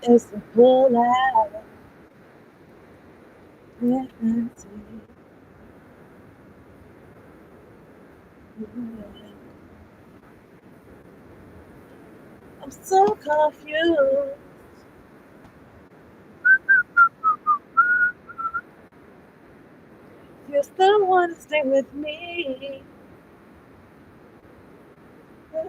It's a full hour. Let me see. I'm so confused. You still want to stay with me. I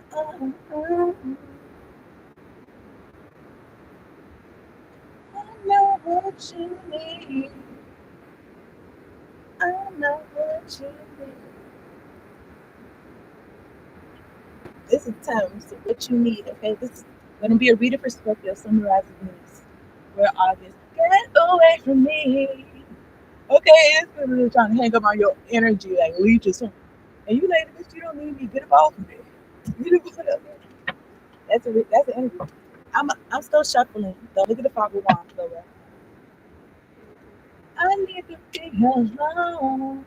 know what you need. I know what you need. This is time. So what you need, okay? This is going to be a reader for Scorpio, summarizing this. We're August. Get away from me. Okay, it's really trying to hang up on your energy like leeches. And you like, bitch, you don't need me. Get up off of me. Get up off of me. That's an energy. I'm still shuffling. Don't look at the five of wands, though. Right? I need to be alone.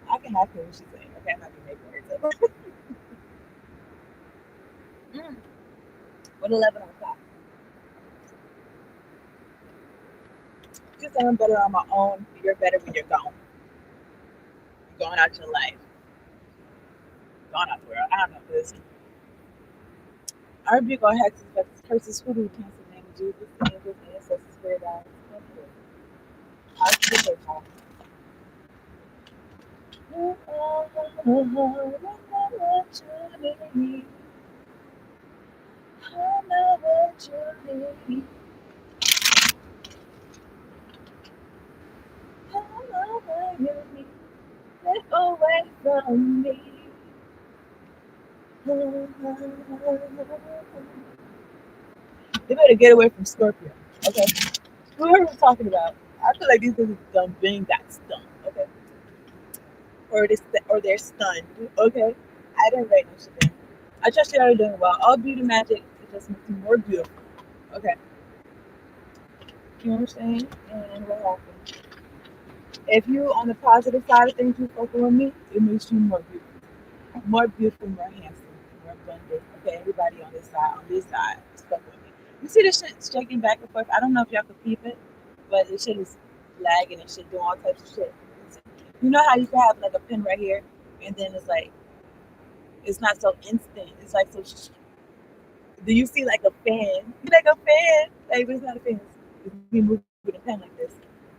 I can have her when she's saying, okay, I'm not gonna make words up. Mm. With 11 on top. Just I'm better on my own. You're better when you're gone. You're going out your life. Going out the world. I don't know this. I rebuke all hexes, vexes, curses, hoodoo, cancel, name of Jesus, angels, ancestors, spirit guides. I'll keep it talking. I know what you need. I know what you need. I know what you need. Get away from me. You better get away from Scorpio. Okay. Whoever we're talking about, I feel like these niggas done being got stunned. Okay. Or they're stunned. Okay. I didn't write no shit down. I trust you are doing well. All beauty magic it just makes you more beautiful. Okay. You know what I'm saying? And what happened? If you on the positive side of things, you fucking with me, it makes you more beautiful, more handsome, more abundant. Okay, everybody on this side, is fucking with me. You see this shit shaking back and forth. I don't know if y'all can peep it, but this shit is lagging and shit, doing all types of shit. You know how you can have like a pin right here, and then it's like it's not so instant. It's like so. Do you see like a fan? You like a fan? Like it's not a fan. It's me moving a pen like this.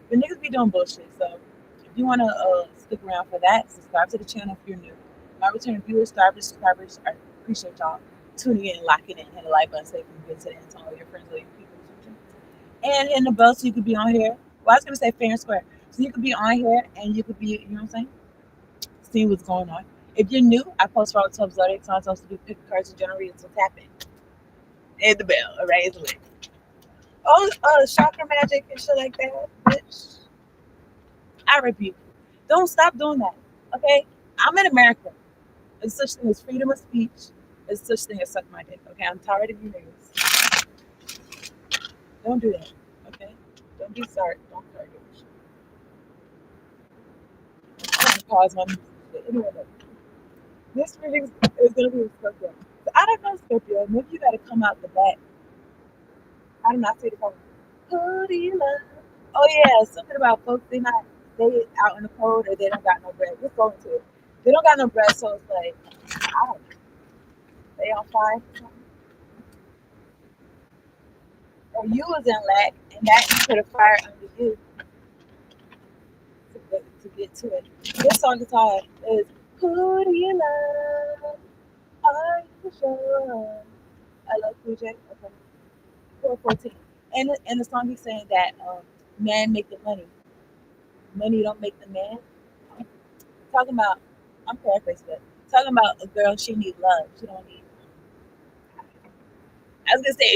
But niggas be doing bullshit. So if you wanna stick around for that, subscribe to the channel if you're new. My return viewers, subscribers, I appreciate y'all tuning in, locking in, hit the like button so you can get to the end, tell all your friends, all your people, and hitting the bell so you could be on here. Well, I was gonna say fair and square, so you could be on here and you could be, you know what I'm saying, seeing what's going on. If you're new, I post for all the 12 zodiac signs, also do pick cards and generate, so tap in. Hit the bell, alright, it's lit. Oh, chakra magic and shit like that, bitch. I rebuke you. Don't stop doing that. Okay? I'm in America. There's such thing as freedom of speech. There's such thing as suck my dick. Okay? I'm tired of you niggas. Don't do that. Okay? Don't be sorry. Don't start doing shit. I'm trying to pause my music. But anyway, look, this reading is gonna be with Scorpio. So I don't know Scorpio. Maybe you gotta come out the back. I do not say the phone. Who do you love? Oh yeah, something about folks they out in the cold or they don't got no bread. Let's go into it. They don't got no bread, so it's like I don't know. They on fire or something. Or you was in lack and that put a fire under you to get to it. This song is hard. Is who do you love? Are you sure? I love Cool J. Okay. 414. And the song he's saying that man make the money. Money don't make the man. Talking about I'm paraphrasing, but talking about a girl she need love. She don't need I was gonna say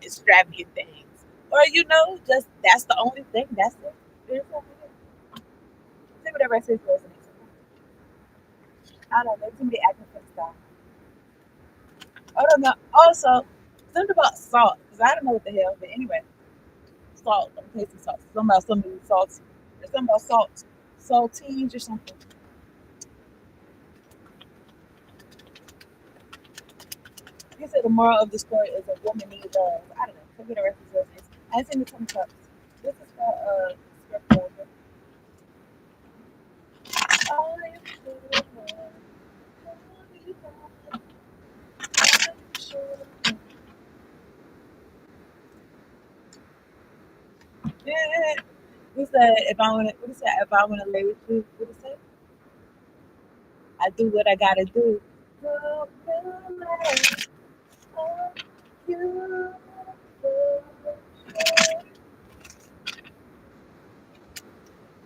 extravagant things. Or just that's the only thing. That's it. There's nothing else. Say whatever I say resonates. I don't know. Too many acting for stuff. I don't know. Also, something about salt, because I don't know what the hell, but anyway, salt. I'm tasting salt. Something about something salty. There's something about salt. Saltines or something. He said the moral of the story is a woman needs love. I don't know. Could be the rest of this. I ain't seen the 20 cups. This is for Scorpio. I am sure. Yeah. He said if I wanna what he said, if I wanna lay with you, what he say? I do what I gotta do. To realize you. To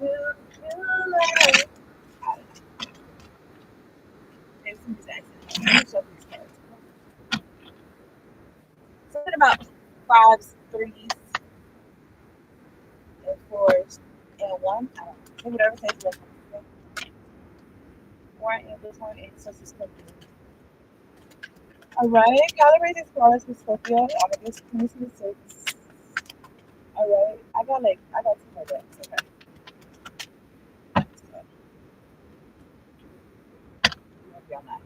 realize. Maybe somebody's accent. Let me show these cards. Something about fives, threes, and fours, and one. I don't know. Maybe whatever says left. One and this one is so Scorpio. All right, calibrate these cards with Scorpio. August 2026. All right, I got two more decks. Okay. So, maybe I'm not.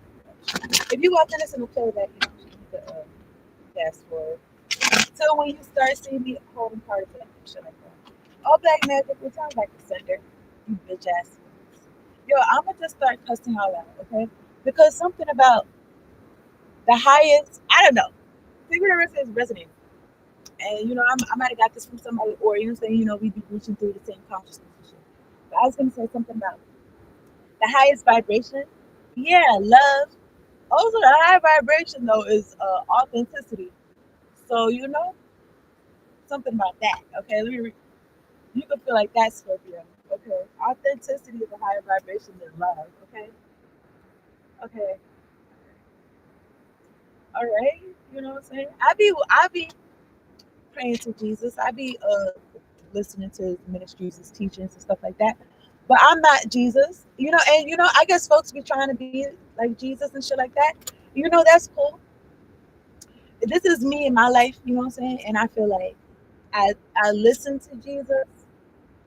If you walked in this in the play that you don't need to fast forward. So when you start seeing me holding cards and shit like that. All black magic return back to sender. You bitch ass. Yo, I'm gonna just start cussing all out, okay? Because something about the highest, I don't know. Figure is resonating. And I might have got this from somebody, or saying, we be reaching through the same consciousness and shit. But I was gonna say something about the highest vibration. Yeah, love. Also, the high vibration though is authenticity. So something about that. Okay, you can feel like that, Scorpio. Okay, authenticity is a higher vibration than love. Okay, okay, all right. You know what I'm saying? I be praying to Jesus. I be listening to his ministries, his teachings, and stuff like that. But I'm not Jesus. And I guess folks be trying to be like Jesus and shit like that. That's cool. This is me in my life. You know what I'm saying? And I feel like I listen to Jesus.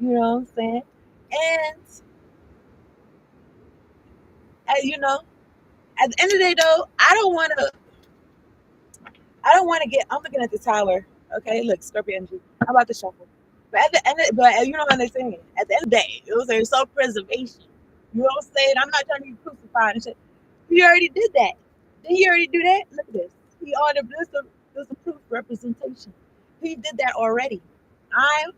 You know what I'm saying? And at the end of the day, though, I don't want to get. I'm looking at the tower. Okay, look, Scorpio energy. I'm about to shuffle. But at the end, but you know what I'm saying. At the end of the day, it was like self-preservation. You know what I'm saying? I'm not trying to be crucified and shit. He already did that. Didn't he already do that? Look at this. He ordered this a proof representation. He did that already. I'm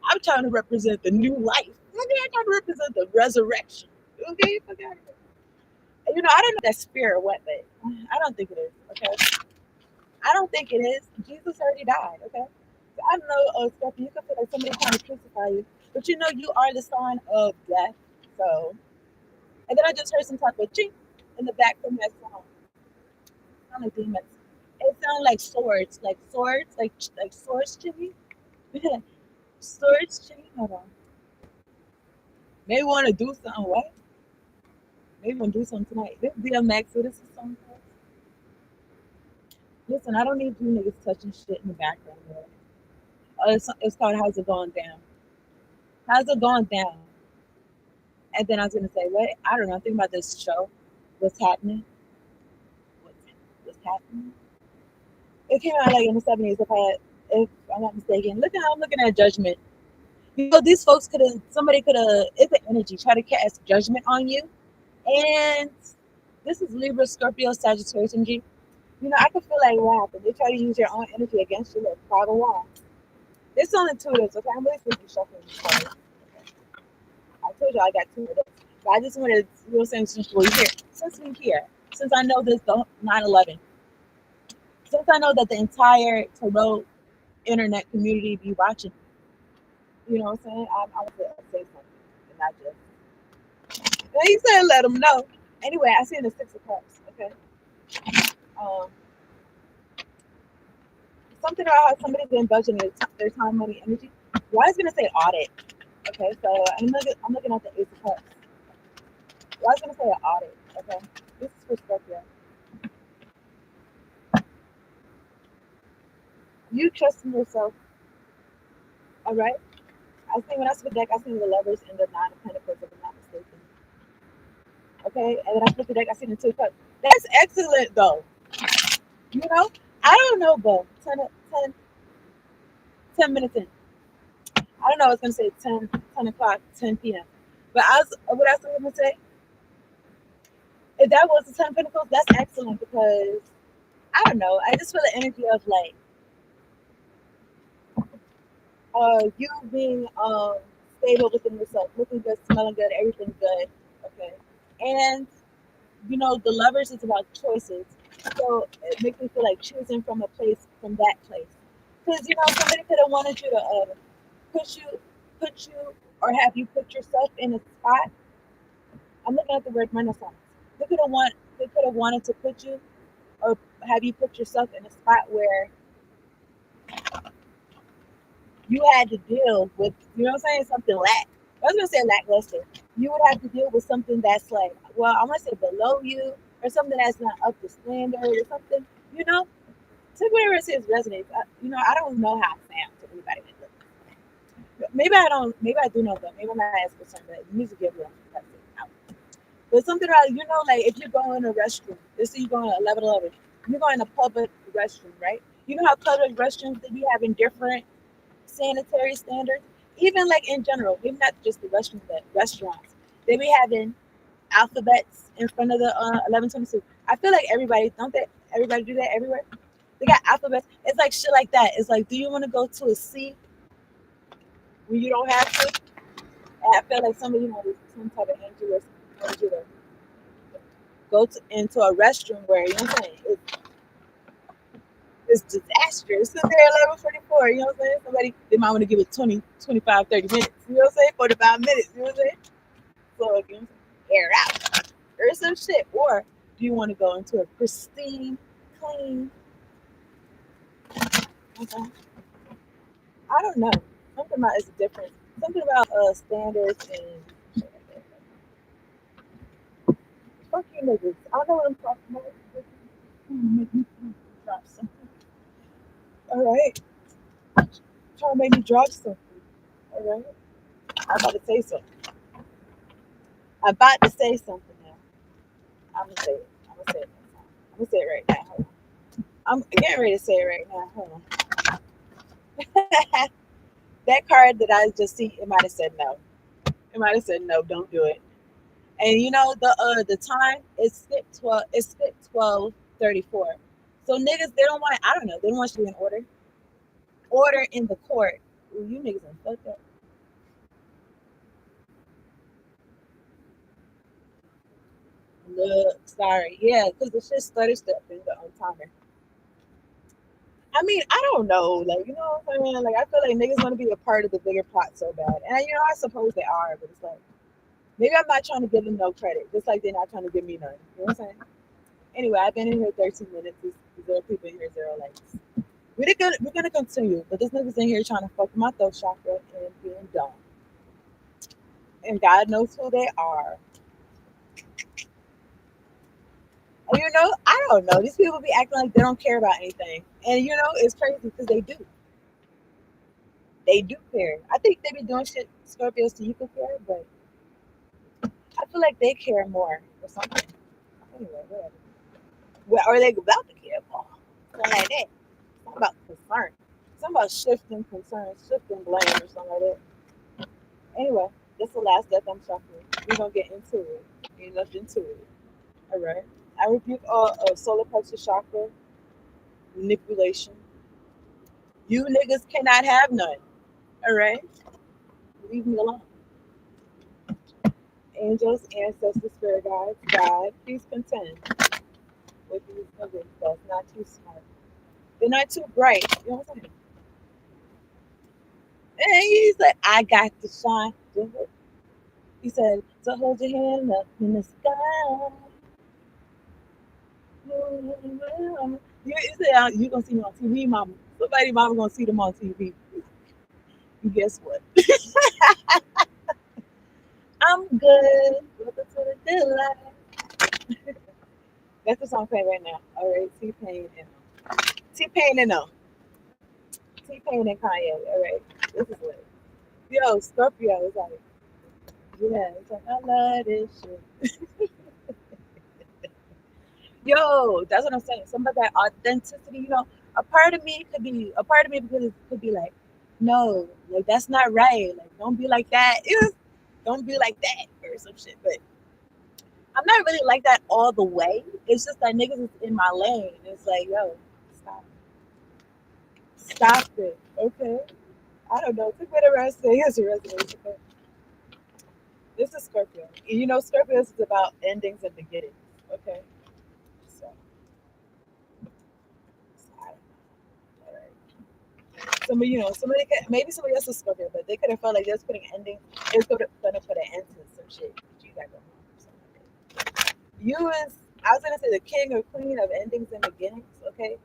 I'm trying to represent the new life. Okay, I'm trying to represent the resurrection. Okay, fuck out of here. I don't know if that's spirit or what, but I don't think it is. Okay, I don't think it is. Jesus already died. Okay, so I don't know, stuff. You could feel like somebody trying to crucify you, but you are the sign of death. So, and then I just heard some type of chink in the back from that song. Sound like demons. It sounded like swords, like swords chimney. Swords chimney. Hold on. Maybe want to do something. What? Maybe want to do something tonight. This DMX. What is this song called? Listen, I don't need you niggas touching shit in the background. Right? It's called How's It Going Down? How's it going down? And then I was gonna say, what? I don't know. Think about this show. What's happening? What's, what's happening? It came out like in the '70s. If I'm not mistaken. Look at how I'm looking at Judgment. These folks could have. Somebody could have. It's an energy. Try to cast judgment on you. And this is Libra, Scorpio, Sagittarius energy. I can feel like what happened. They try to use your own energy against you. Like Father Wall. There's only two of those. Okay, I'm really supposed to be shuffling these cards. Okay. I told you I got two of those. But I just wanted to, saying since we're here, since I know this, the 9/11, since I know that the entire tarot internet community be watching, you know what I'm saying? I want to say something and not just. And he said, let them know. Anyway, I see in the Six of Cups. Okay. Um, something about how somebody's been budgeting their time, money, energy. Well, I was gonna say audit. Okay, so I'm looking at the Ace of Cups. Well, I was gonna say an audit. Okay, this is perspective. You trust in yourself. All right. I think when I flip the deck, I see the Lovers and the Nine of Pentacles, if I'm not mistaken. Okay, and then I flip the deck, I see the Two of Cups. That's excellent, though. You know, I don't know, but 10 minutes in. I don't know. I was gonna say 10 o'clock, 10 p.m. But what I was gonna say, if that was the 10 of Pentacles, that's excellent because I don't know. I just feel the energy of like you being stable within yourself, looking good, smelling good, everything good. Okay, and the lovers is about choices. So it makes me feel like choosing from a place, from that place, because somebody could have wanted you to put you, put you, or have you put yourself in a spot. I'm looking at the word renaissance. They could have wanted to put you or have you put yourself in a spot where you had to deal with, what I'm saying, something I was gonna say lackluster. You would have to deal with something that's like, well, I'm gonna say below you, or something that's not up to standard, or something. You know, take whatever it says resonates. I don't know how it sounds to anybody that looks. Maybe I don't. Maybe I do know that. Maybe I'm not as concerned, but music gives you out. But something about like if you go in a restroom, let's say you go in 1111, you go in a public restroom, right? You know how public restrooms they be having different sanitary standards, even like in general, maybe not just the restrooms, but restaurants. They be having alphabets in front of the 1122. I feel like everybody don't they? Everybody do that everywhere. They got alphabets. It's like shit like that. It's like, do you want to go to a C when you don't have to? And I feel like somebody, some type of energy wants you to into a restroom where it's disastrous. Sit there at 11:44. You know what I'm saying? Somebody they might want to give it 20, 25, 30 minutes. You know what I'm saying? 45 minutes. You know what I'm saying? So you know, air out or some shit. Or do you want to go into a pristine, clean? Okay. I don't know. Something about it's different. Something about standards and fuck you niggas. I don't know what I'm talking about. Make me drop something. All right. Trying to make me drop something. All right. I'm about to say something. I'm about to say something now. I'm gonna say it. I'm gonna say it. I'm gonna say it right now. Hold on. I'm getting ready to say it right now. Hold on. That card that I just see, it might have said no. It might have said no. Don't do it. And the time is skip 12. It's skip 12:34. So niggas, they don't want. I don't know. They don't want you in order. Order in the court. Ooh, you niggas are fucked up. Look, sorry. Yeah, because the shit started stepping the timer. I mean, I don't know. Like, you know what I'm saying? Like, I feel like niggas want to be a part of the bigger plot so bad. And, I suppose they are, but it's like, maybe I'm not trying to give them no credit, just like they're not trying to give me none. You know what I'm saying? Anyway, I've been in here 13 minutes. There's zero people in here, zero likes. We're gonna continue, but this nigga's in here trying to fuck my throat chakra and being dumb. And God knows who they are. And I don't know. These people be acting like they don't care about anything. And it's crazy because they do. They do care. I think they be doing shit Scorpios so you can care, but I feel like they care more or something. Anyway, whatever. Well, or they about to care more. Something like that. Something about concern. Something about shifting concern, shifting blame or something like that. Anyway, that's the last death I'm suffering. We're gonna get into it. Get enough into it. Alright. I rebuke all solar plexus chakra manipulation. You niggas cannot have none. Alright? Leave me alone. Angels, ancestors, spirit guides, God, please contend with these niggas that's not too smart. They're not too bright. You know what I'm saying? And he's like, I got to shine. He said, so hold your hand up in the sky. You said, you going to see me on TV, mama. Somebody mama going to see them on TV. And guess what? I'm good. Welcome to the good life. That's the song playing right now. All right, T-Pain and T-Pain and Kanye. All right, this is lit. Yo, Scorpio is like, yeah, it's like, I love this shit. Yo, that's what I'm saying. Some of that authenticity, a part of me because could be like, no, like that's not right. Like don't be like that. Don't be like that or some shit. But I'm not really like that all the way. It's just that niggas is in my lane. It's like, yo, stop. Stop it. Okay. I don't know. Take whatever I say as a resolution. But this is Scorpio. And Scorpio is about endings and beginnings. Okay. So, I don't know. All right. Maybe somebody else is Scorpio, but they could have felt like they was putting an ending. They was gonna put an end to some shit that you got going on or something like that. You is, I was gonna say the king or queen of endings and beginnings. Okay.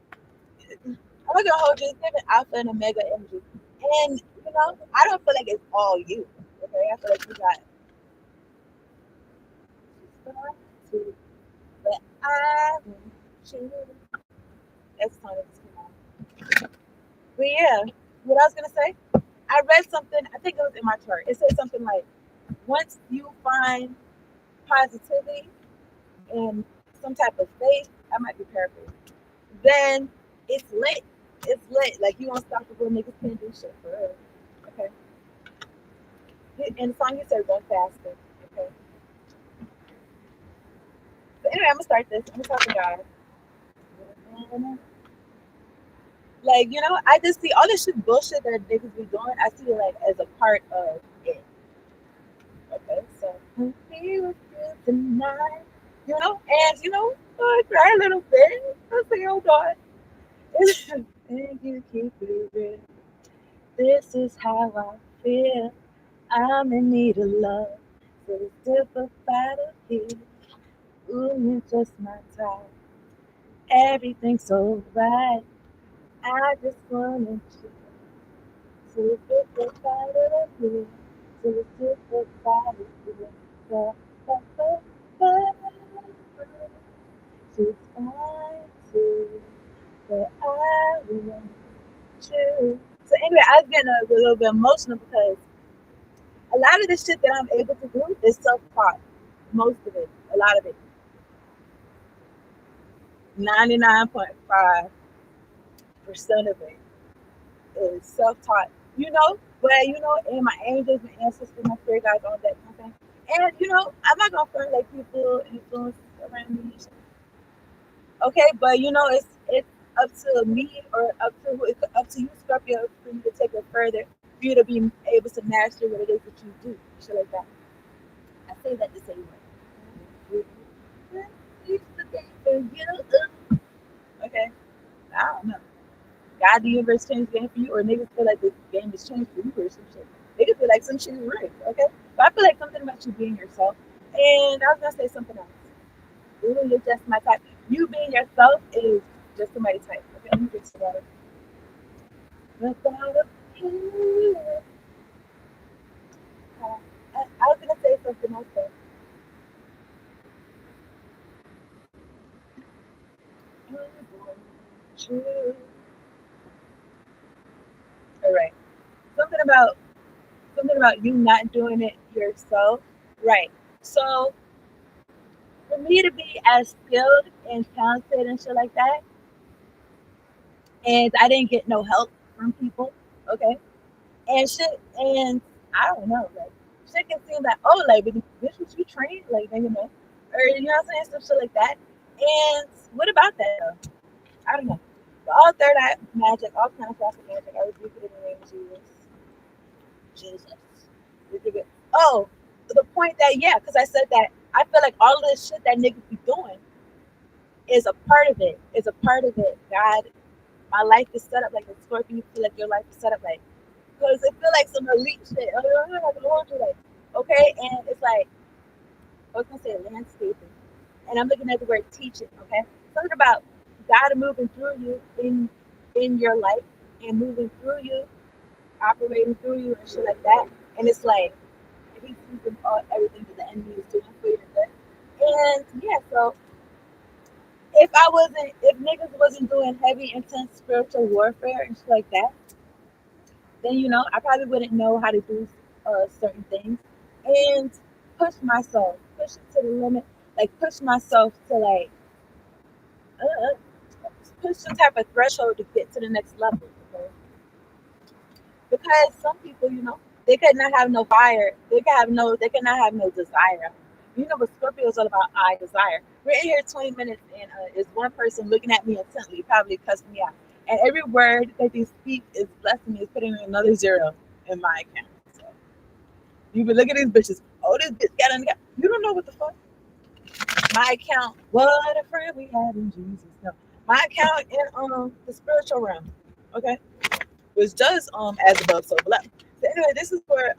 I'm not gonna hold you. It's giving alpha and omega energy, and I don't feel like it's all you. Okay, I feel like you got to, but I want you. That's the song that's came on. But yeah, what I was gonna say, I read something. I think it was in my chart. It said something like, once you find positivity and some type of faith, I might be paraphrasing, then it's lit. It's lit. Like you unstoppable niggas can't do shit for real. Okay. And the song you said run faster. Okay. So anyway, I'm gonna start this. I'm gonna talk about like, I just see all this shit bullshit that niggas be doing, I see it like as a part of it. Okay, so I'm here with you tonight. And cry a little bit. I say, oh God. And you keep it real. This is how I feel. I'm in need of love. So it's different here. Ooh, you're just my type. Everything's so right. I just wanted you to get the fight of you. To get the fight of you. The, the, she's fine too. But I want you. So anyway, I was getting a little bit emotional because a lot of the shit that I'm able to do is self-taught. Most of it, a lot of it, 99.5% of it is self-taught. Where and my angels, my ancestors, my spirit guides, all that kind of thing. And I'm not gonna feel like people influence around me. Okay, but it's up to me or up to you, Scorpio, for you to take it further, for you to be able to master what it is that you do, shit like that. I say that to say what? It's the day for you. Okay, I don't know. God, the universe changed the game for you, or niggas feel like the game is changed for you or some shit. Niggas feel like some shit is rigged, okay? But I feel like something about you being yourself. And I was gonna say something else. Ooh, you're just my type. You being yourself is just somebody type. Okay, let me get to that. Without a care. I was gonna say something else. Though. All right. Something about you not doing it yourself. Right. So for me to be as skilled and talented and shit like that, and I didn't get no help from people. Okay. And shit, and I don't know, like shit can seem like, oh, like bitch, was you trained, like or what I'm saying, some shit like that. And what about that though? I don't know. But all third eye magic, all kind of classic magic, I rebuke it in the name of Jesus. Jesus. Rebuke it. Oh, the point that because I said that I feel like all of this shit that niggas be doing is a part of it. Is a part of it. God, my life is set up like a Scorpio. You feel like your life is set up like because it feel like some elite shit. Like, okay, and it's like I was gonna say landscaping, and I'm looking at the word teaching. Okay, something about God moving through you in your life and moving through you, operating through you and shit like that. And it's like He's using everything that the enemy is doing for your good. And yeah, so if niggas wasn't doing heavy, intense spiritual warfare and shit like that, then I probably wouldn't know how to do certain things and push myself, push it to the limit, like push myself to like push some type of threshold to get to the next level. Okay? Because some people, they could not have no fire. They cannot have no desire. You know what Scorpio is all about? I desire. We're in here 20 minutes, and is one person looking at me intently, probably cussing me out. And every word that they speak is blessing me, is putting another zero in my account. So you been look at these bitches. Oh, this bitch got on the account. You don't know what the fuck. My account. What a friend we have in Jesus. No, my account in the spiritual realm. Okay, which does as above so below. So anyway, this is for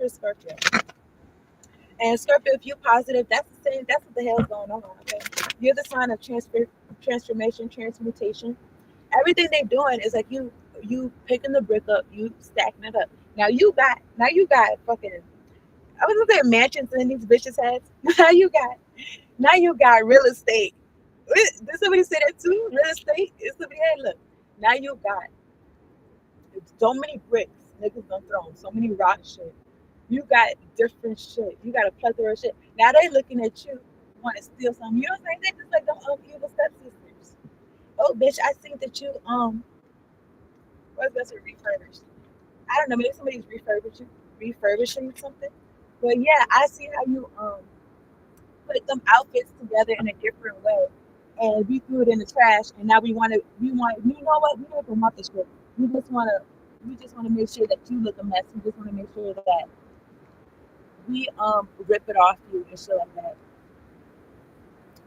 Scorpio. And Scorpio, if you're positive, that's the same. That's what the hell's going on. Okay, you're the sign of transformation, transmutation. Everything they're doing is like you picking the brick up, you stacking it up. Now you got fucking. I was gonna say mansions in these bitches' heads. Now you got real estate. Did somebody say that too? Real estate? It's somebody. Hey, look. Now you got so many bricks. Niggas done thrown so many rock shit. You got different shit. You got a plethora of shit. Now they looking at you, want to steal something. You know what I'm saying? They just like the evil stepsisters. Oh, bitch, I think that you what's that? Refurbished. I don't know. Maybe somebody's refurbishing something. But yeah, I see how you put them outfits together in a different way, and we threw it in the trash. And now you know what? We don't even want this shit. We just want to make sure that you look a mess. We just want to make sure that we rip it off you and shit like that.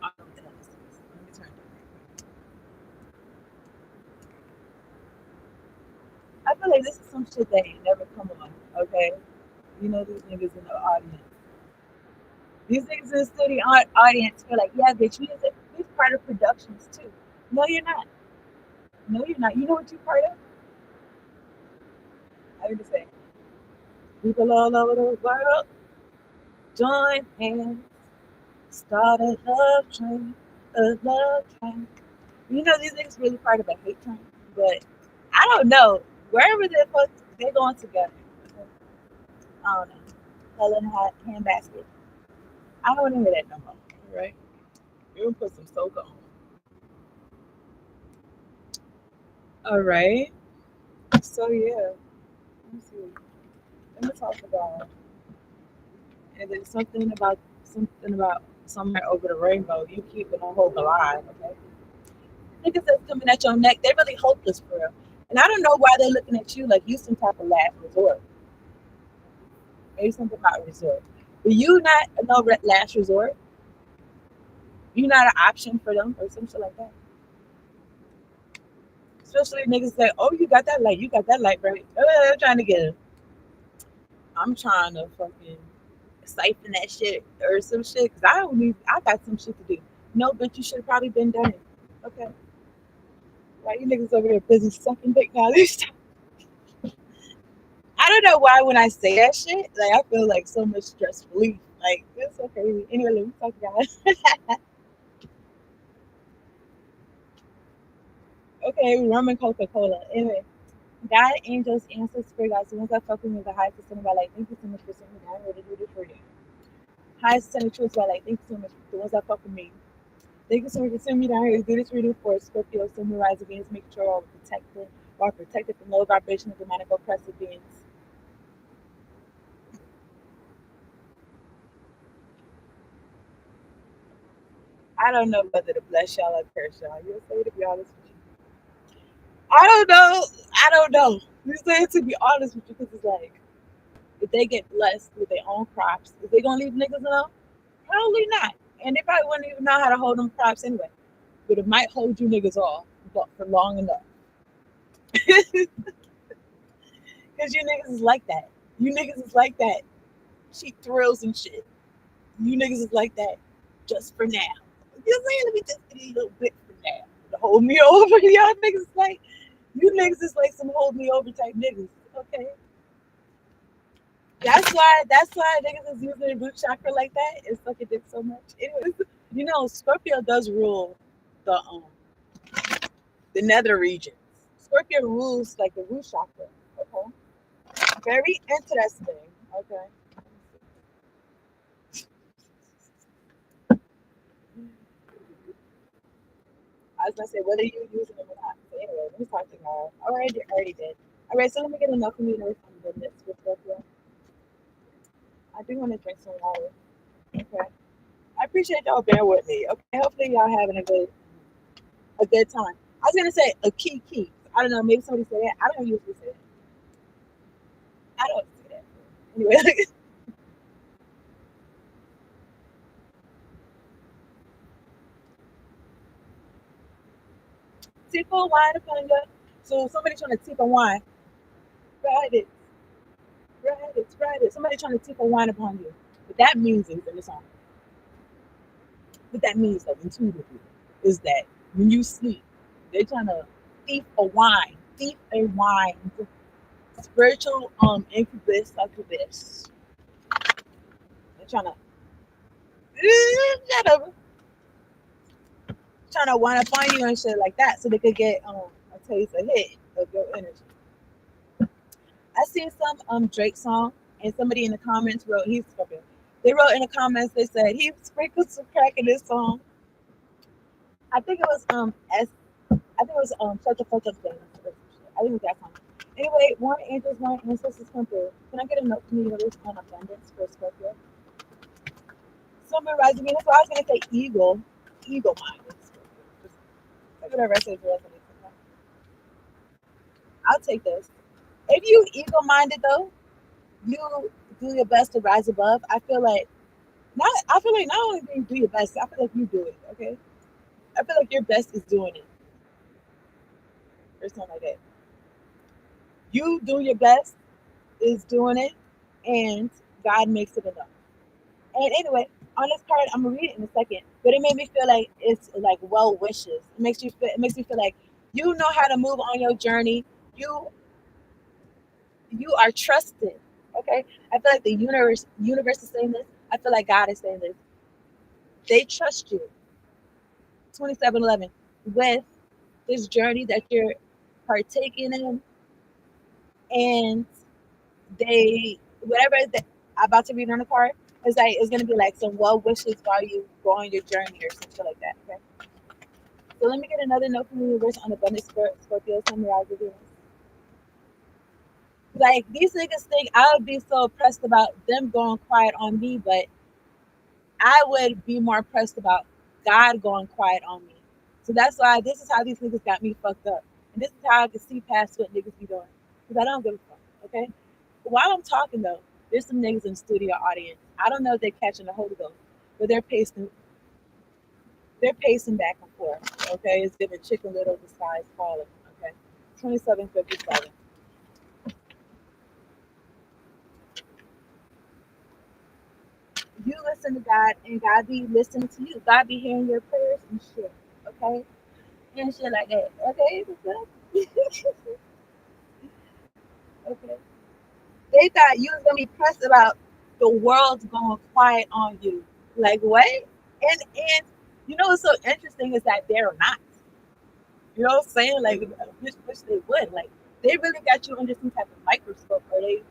I don't know what the hell this is. Let me turn it on. I feel like this is some shit that ain't never come on. Okay, you know these niggas in the audience. These niggas in the studio audience feel like, yeah, bitch, we's part of productions too. No, you're not. No, you're not. You know what you're part of? I would just say, people all over the world join hands, start a love train, a love train. You know these niggas really part of a hate train, but I don't know wherever the fuck they're going together. I don't know. Hell in a handbasket. I don't want to hear that no more. Right? You can put some soca on. All right. So yeah. Let me see. Let me talk about. And then something about somewhere over the rainbow. You keeping a hope alive. Okay. Niggas that's coming at your neck, they're really hopeless for real. And I don't know why they're looking at you like you some type of last resort. Maybe something about resort. But you not no last resort. You not an option for them or some shit like that. Especially niggas say, "Oh, you got that light. You got that light, right?" I'm trying to get it. I'm trying to fucking siphon that shit or some shit because I don't need. I got some shit to do. No, but you should have probably been done it. Okay, why you niggas over there busy sucking dick now? I don't know why when I say that shit, like I feel like so much stress relief. Like it's so crazy. Anyway, let me talk, guys. Okay, rum and Coca Cola. Anyway, God, angels, ancestors, spirit guides, the ones that fuck with me, the highest percent of my life. Thank you so much for sending me down here to do this for you. Highest percent of truth of my life. Thank you so much for the ones that fuck with me. Thank you so much for sending me down here to do this reading for Scorpio, so we rise against, make sure we're protected from low vibration of demonic oppressive beings. I don't know whether to bless y'all or curse y'all. You'll say to be honest with you. I don't know. I don't know. You say to be honest with you because it's like if they get blessed with their own crops, is they gonna leave niggas alone? Probably not. And they probably wouldn't even know how to hold them crops anyway. But it might hold you niggas off for long enough. Because you niggas is like that. You niggas is like that. Cheap thrills and shit. You niggas is like that just for now. You saying let me just get a little bit for now. To hold me over. Y'all niggas is like you niggas is like some hold me over type niggas. Okay. That's why niggas is using their root chakra like that. It's fucking dick so much. Anyways, Scorpio does rule the the nether regions. Scorpio rules like the root chakra. Okay. Very interesting. Okay. I was gonna say whether you use them or not. So anyway, let me talk to God. I already did. All right, so let me get enough for me to refund goodness with Scorpio. I do want to drink some water. Okay. I appreciate y'all bearing with me. Okay, hopefully y'all having a good time. I was gonna say a key. I don't know, maybe somebody say that. I don't usually say that. I don't say that. Anyway, tip of wine upon you. So somebody trying to tip a wine. Ride it, ride it. Somebody trying to tip a wine upon you. But that means is in the song. What that means though, intuitively, is that when you sleep, they're trying to thief a wine, spiritual incubus, succubus. They're trying to shut up, trying to wind up on you and shit like that, so they could get a taste, a hit of your energy. I seen some Drake song, and somebody in the comments wrote he's Scorpio. They wrote in the comments, they said he sprinkled some crack in this song. I think it was I think it was such a fucked up thing. I think it was that song. Anyway, one angels, one ancestors come through. Can I get a note from the universe on abundance for Scorpio? Someone rising me. That's why I was gonna say eagle, eagle minded. Like whatever I say resonates. I'll take this. If you eagle minded though, you do your best to rise above. I feel like not only do you do your best, I feel like you do it. Okay, I feel like your best is doing it or something like that. You do your best is doing it, and God makes it enough. And anyway, on this card, I'm gonna read it in a second, but it made me feel like it's like well wishes. It makes me feel like you know how to move on your journey. You you are trusted. Okay, I feel like the universe is saying this. I feel like God is saying this. They trust you. 2711 with this journey that you're partaking in, and they whatever that I'm about to read on the card is like it's gonna be like some well wishes while you go on your journey or something like that. Okay. So let me get another note from the universe on abundance Scorpio sunrise revealings. Like these niggas think I would be so pressed about them going quiet on me, but I would be more pressed about God going quiet on me. So that's why this is how these niggas got me fucked up. And this is how I can see past what niggas be doing. Because I don't give a fuck. Okay? While I'm talking though, there's some niggas in the studio audience. I don't know if they're catching the Holy Ghost, but they're pacing back and forth. Okay? It's giving chicken little disguise calling. Okay. 2757. You listen to God and God be listening to you. God be hearing your prayers and shit. Okay? And shit like that. Okay? Okay. They thought you was gonna be pressed about the world's going quiet on you. Like what? And you know what's so interesting is that they're not. You know what I'm saying? Like wish they would. Like they really got you under some type of microscope, or they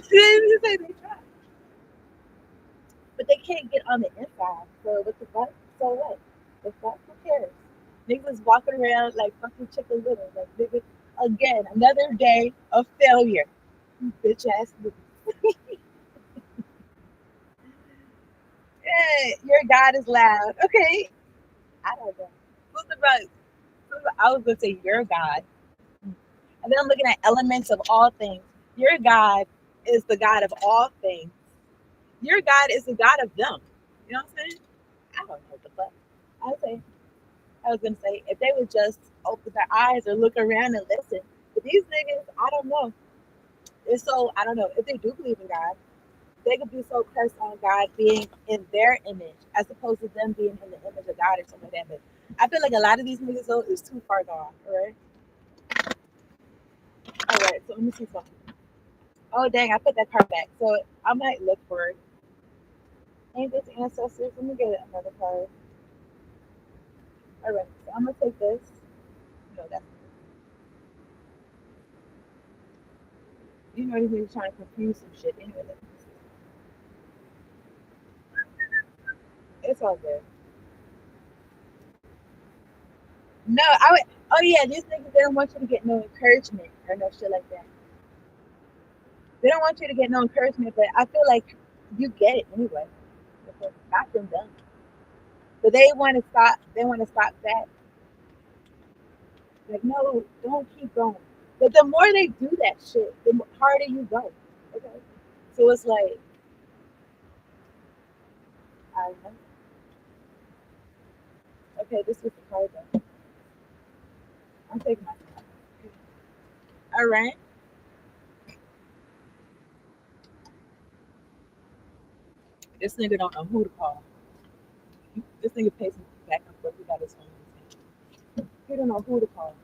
say they try, but they can't get on the inside. So what the fuck? So what? The fuck? Who cares? Niggas walking around like fucking chicken little. Like niggas again, another day of failure. Bitch ass niggas. Yeah, your God is loud. Okay. I don't know. Who's about, I was going to say your God. And then I'm looking at elements of all things. Your God is the God of all things. Your God is the God of them. You know what I'm saying? I don't know what the fuck. I was gonna say if they would just open their eyes or look around and listen. But these niggas, I don't know. And so I don't know if they do believe in God. They could be so pressed on God being in their image as opposed to them being in the image of God or something like that. But I feel like a lot of these niggas though is too far gone. All right. All right. So let me see something. Oh dang! I put that card back. So I might look for it. Ain't this ancestors? Let me get another card. All right. So I'm gonna take this. No, that's these niggas trying to confuse some shit. Anyway, it's all good. No, I would. Oh yeah, these niggas they don't want you to get no encouragement or no shit like that. They don't want you to get no encouragement, but I feel like you get it anyway. Because got them done. But they want to stop. They want to stop that. Like no, don't keep going. But the more they do that shit, the harder you go. Okay. So it's like I don't know. Okay, this was the card though. I'm taking my time. All right. This nigga don't know who to call. This nigga pacing back and forth. He got his phone in his hand. He don't know who to call.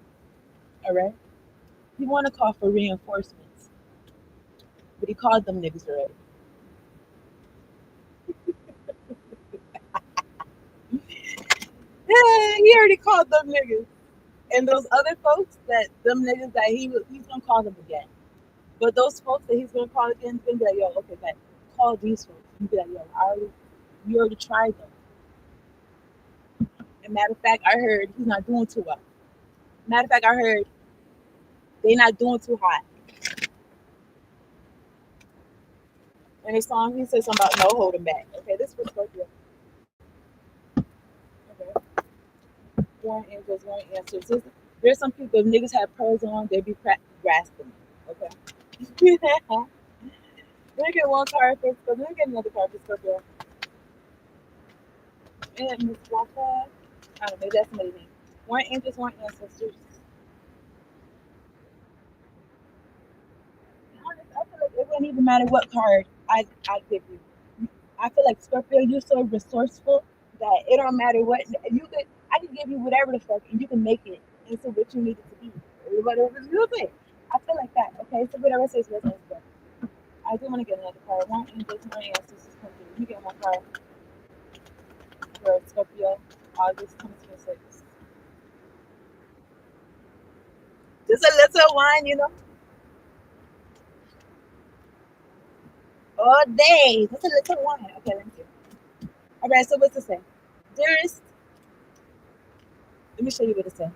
All right. He want to call for reinforcements, but he called them niggas already. Yeah, he already called them niggas. And those other folks that them niggas that he's gonna call them again. But those folks that he's gonna call again, he's gonna be like, yo, okay, bet. Call these folks. You be like, yo, you already tried them. And matter of fact, I heard he's not doing too well. Matter of fact, I heard they not doing too hot. In his song, he said something about no holding back. Okay, this was Scorpio. Okay. One angels, one answers. There's some people, if niggas have pearls on, they be grasping. Okay. Let me get one card for Scorpio. Let me get another card for Scorpio. And Miss Waka. I don't know, that's somebody's name. One angels, one ancestors. Honest, I feel like it wouldn't even matter what card I give you. I feel like Scorpio, you're so resourceful that it don't matter what you could. I can give you whatever the fuck, and you can make it into what you need it to be. Whatever you think. I feel like that. Okay, so whatever says resonates. But I do want to get another card. One angels, one ancestors. Let me get one card for Scorpio, August 2026. Just a little one, you know. All day. Just a little one. Okay, let me see. All right, so what's it say? Dearest, let me show you what it says.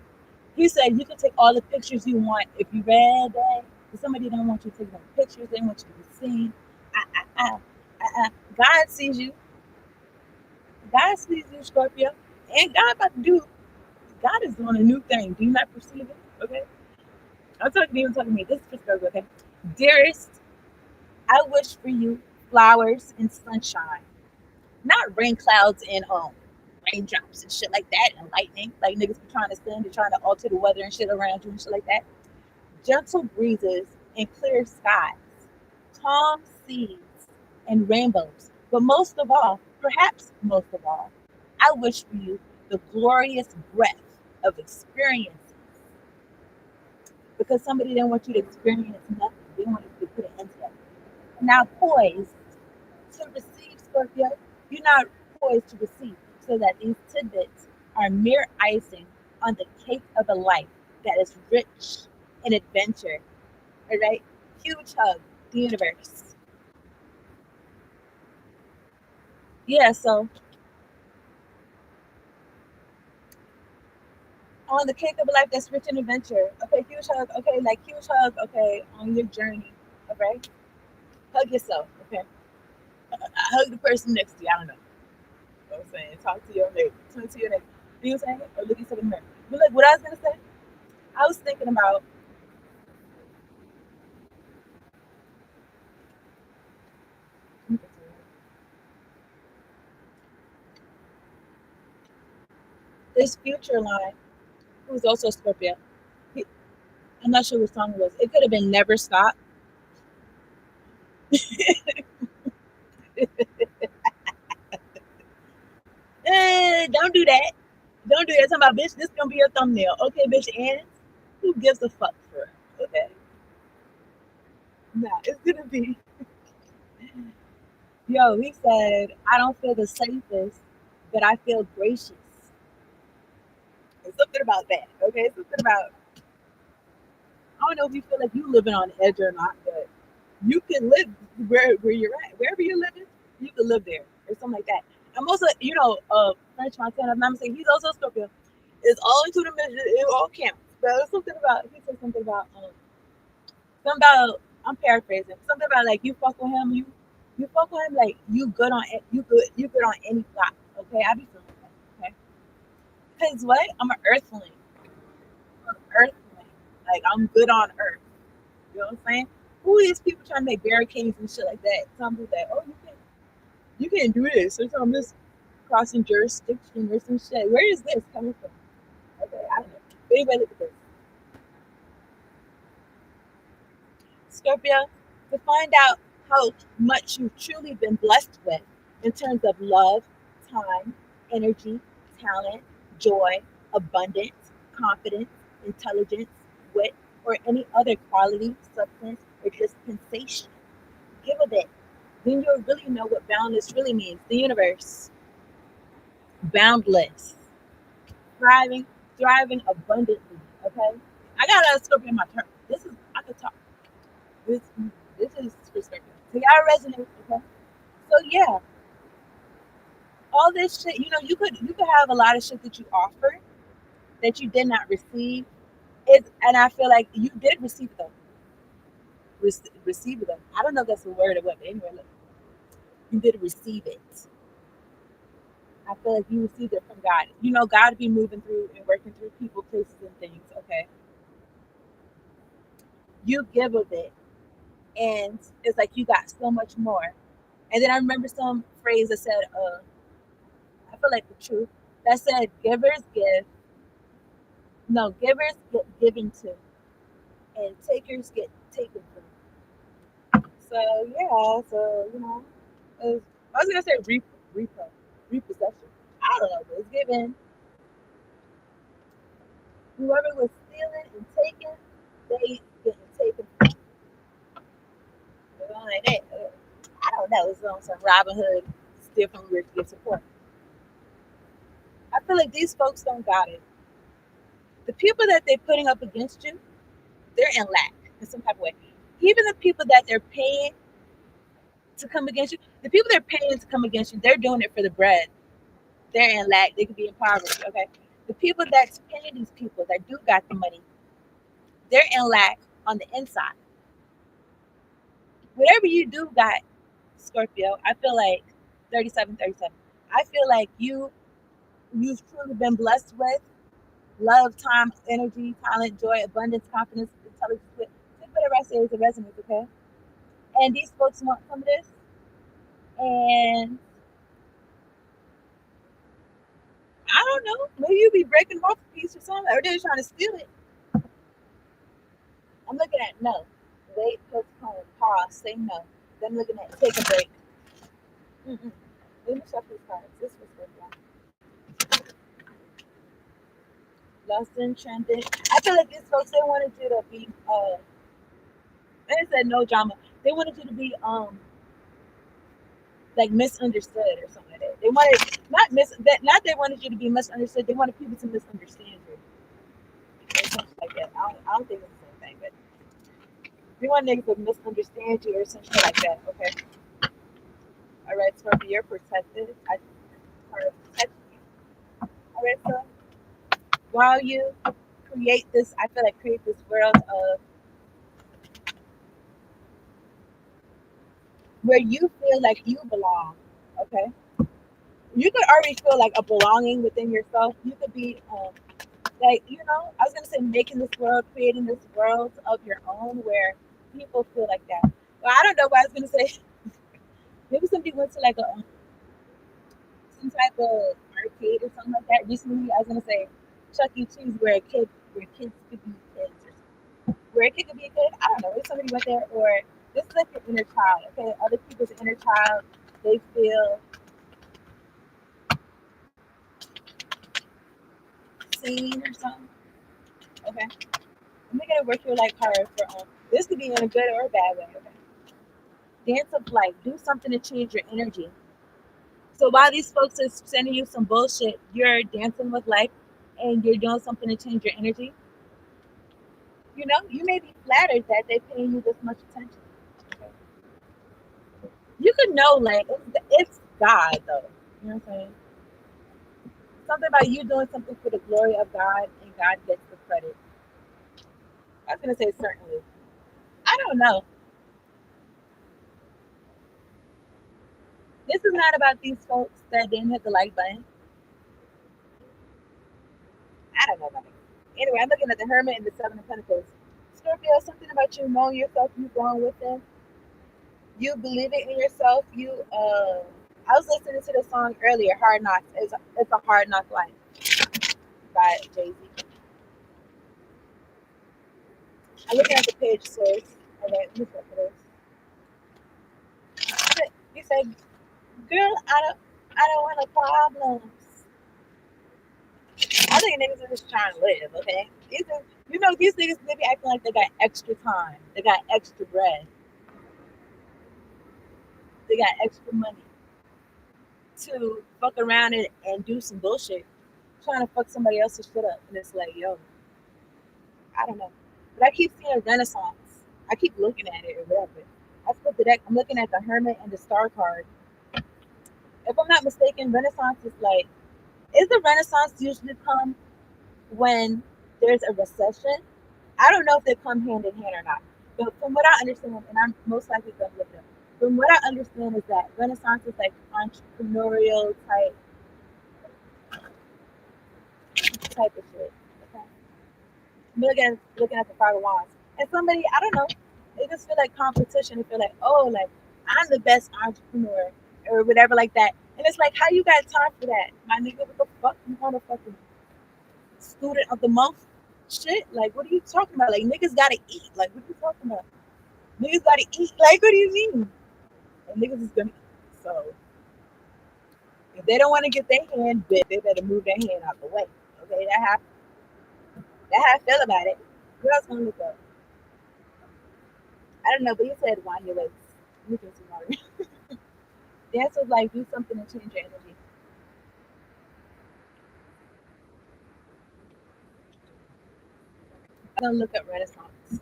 He said you can take all the pictures you want if you read that. If somebody don't want you to take no pictures, they want you to be seen. God sees you. God sees you, Scorpio. And God about to do, God is doing a new thing. Do you not perceive it? Okay? I'm talking to you, I'm talking to me. This is for Scorpio, okay? Dearest, I wish for you flowers and sunshine. Not rain clouds and raindrops and shit like that and lightning. Like niggas be trying to send, they're trying to alter the weather and shit around you and shit like that. Gentle breezes and clear skies, calm seas and rainbows. But most of all, perhaps most of all, I wish for you the glorious breath of experience because somebody didn't want you to experience nothing. They wanted you to put an end to that. Now poised to receive, Scorpio. You're not poised to receive, so that these tidbits are mere icing on the cake of a life that is rich in adventure. All right? Huge hug, the universe. Yeah, so on the cake of a life that's rich in adventure. Okay, huge hug. Okay, like huge hug. Okay, on your journey. All right? Hug yourself. Okay? Hug the person next to you. I don't know. You know what I'm saying? Talk to your neighbor. Talk to your neighbor. You know what I'm saying? Or look yourself in the mirror. But look, what I was going to say, I was thinking about this future line, who's also Scorpio. He, I'm not sure what song it was. It could have been Never Stop. Don't do that. Don't do that. Talking about, bitch, this gonna be your thumbnail. Okay, bitch, and who gives a fuck for it? Okay? Nah, it's gonna be, yo, he said, I don't feel the safest, but I feel gracious. It's something about that, okay? Something about, I don't know if you feel like you living on the edge or not, but you can live where you're at. Wherever you're living, you can live there or something like that. And most of, French Montana, I'm saying he's also Scorpio. It's all into the measure. It all counts. But it was something about he said something about I'm paraphrasing. Something about like you fuck with him, you fuck with him like you good on any plot. Okay, I be feeling that. Okay, because what? I'm an earthling. I'm an earthling. Like I'm good on earth. You know what I'm saying? Who is people trying to make barricades and shit like that? Some people that you can't do this. Sometimes this crossing jurisdiction or some shit. Where is this coming from? Okay, I don't know. But anyway, look at this. Scorpio, to find out how much you've truly been blessed with in terms of love, time, energy, talent, joy, abundance, confidence, intelligence, wit, or any other quality, substance, or dispensation. Give a bit. Then you'll really know what boundless really means. The universe, boundless, thriving, thriving abundantly. Okay, I got a Scorpio in my turn. This is I could talk. This this is perspective. So y'all resonate, okay? So yeah, all this shit, you could have a lot of shit that you offer that you did not receive. And I feel like you did receive them. Receive them. I don't know if that's a word or what, but anyway, look, you did receive it. I feel like you received it from God. God be moving through and working through people, places, and things. Okay, you give of it, and it's like you got so much more. And then I remember some phrase that said, I feel like the truth that said, "Givers give, no, givers get given to, and takers get taken from." So yeah, I was gonna say repo, repossession. I don't know, but it's given. Whoever was stealing and taking, they getting taken from. Like that. I don't know. It's on some Robin Hood, steal from rich, get support. I feel like these folks don't got it. The people that they're putting up against you, they're in lack in some type of way. Even the people that they're paying to come against you, the people they're paying to come against you, they're doing it for the bread. They're in lack. They could be in poverty. Okay, the people that's paying these people that do got the money, they're in lack on the inside. Whatever you do got, Scorpio, I feel like 37, 37. I feel like you've truly been blessed with love, time, energy, talent, joy, abundance, confidence, intelligence. Take whatever I say is a resonance, okay? And these folks want some of this, and I don't know. Maybe you'll be breaking off a piece or something, or they're trying to steal it. I'm looking at no. Wait, postpone, pause, say no. Then I'm looking at take a break. Mm-mm. Let me shuffle these cards. This was good one. Lost in transit. I feel like these folks they wanted you to be and it said no drama. They wanted you to be like misunderstood or something like that. They wanted not they wanted you to be misunderstood. They wanted people to misunderstand you or something like that. I don't think it's the same thing, but they want niggas to misunderstand you or something like that. Okay. All right, so you're protected. I protect you. All right, so while you create this world of where you feel like you belong. Okay, you could already feel like a belonging within yourself. You could be like I was gonna say making this world, creating this world of your own where people feel like that. Well, I don't know what I was gonna say. Maybe somebody went to like some type of arcade or something like that recently. I was gonna say Chuck E. Cheese where kids could be kids or something. Where a kid could be a kid. I don't know. If somebody went there or this is like your inner child. Okay, other people's inner child, they feel seen or something. Okay, I'm gonna work your like hard for this could be in a good or a bad way. Okay, dance of life. Do something to change your energy. So while these folks are sending you some bullshit, you're dancing with life and you're doing something to change your energy. You may be flattered that they're paying you this much attention. Okay? You could know, like, it's God, though. You know what I'm saying? Something about you doing something for the glory of God and God gets the credit. I was gonna say certainly. I don't know. This is not about these folks that didn't hit the like button. I don't know about it. Anyway, I'm looking at the Hermit and the Seven of Pentacles. Scorpio, something about you knowing yourself, you going with them, you believing in yourself. I was listening to the song earlier, Hard Knocks. It's a hard knock life by Jay Z. I'm looking at the page source. All right, let me look for this. You say, girl, I don't want no problems. I think niggas are just trying to live, okay? These niggas, they be acting like they got extra time. They got extra bread. They got extra money to fuck around and do some bullshit. Trying to fuck somebody else's shit up. And it's like, yo, I don't know. But I keep seeing Renaissance. I keep looking at it or whatever. I split the deck. I'm looking at the Hermit and the Star card. If I'm not mistaken, Renaissance is like, is the Renaissance usually come when there's a recession? I don't know if they come hand in hand or not. But from what I understand, and I'm most likely going to look it up, from what I understand is that Renaissance is like entrepreneurial type of shit. Okay? I'm looking at the Five of Wands. And somebody, I don't know, they just feel like competition. They feel like, oh, like I'm the best entrepreneur or whatever like that. And it's like, how you got time for that? My nigga, what the fuck? You want a fucking student of the month shit? Like, what are you talking about? Like, niggas gotta eat. Like, what are you talking about? Niggas gotta eat. Like, what do you mean? And niggas is gonna eat. So, if they don't want to get their hand bit, they better move their hand out the way. Okay, that how I feel about it. What else gonna look up? I don't know, but you said wind your legs. You can see water. The answer is like do something to change your energy. I'm gonna look up Renaissance.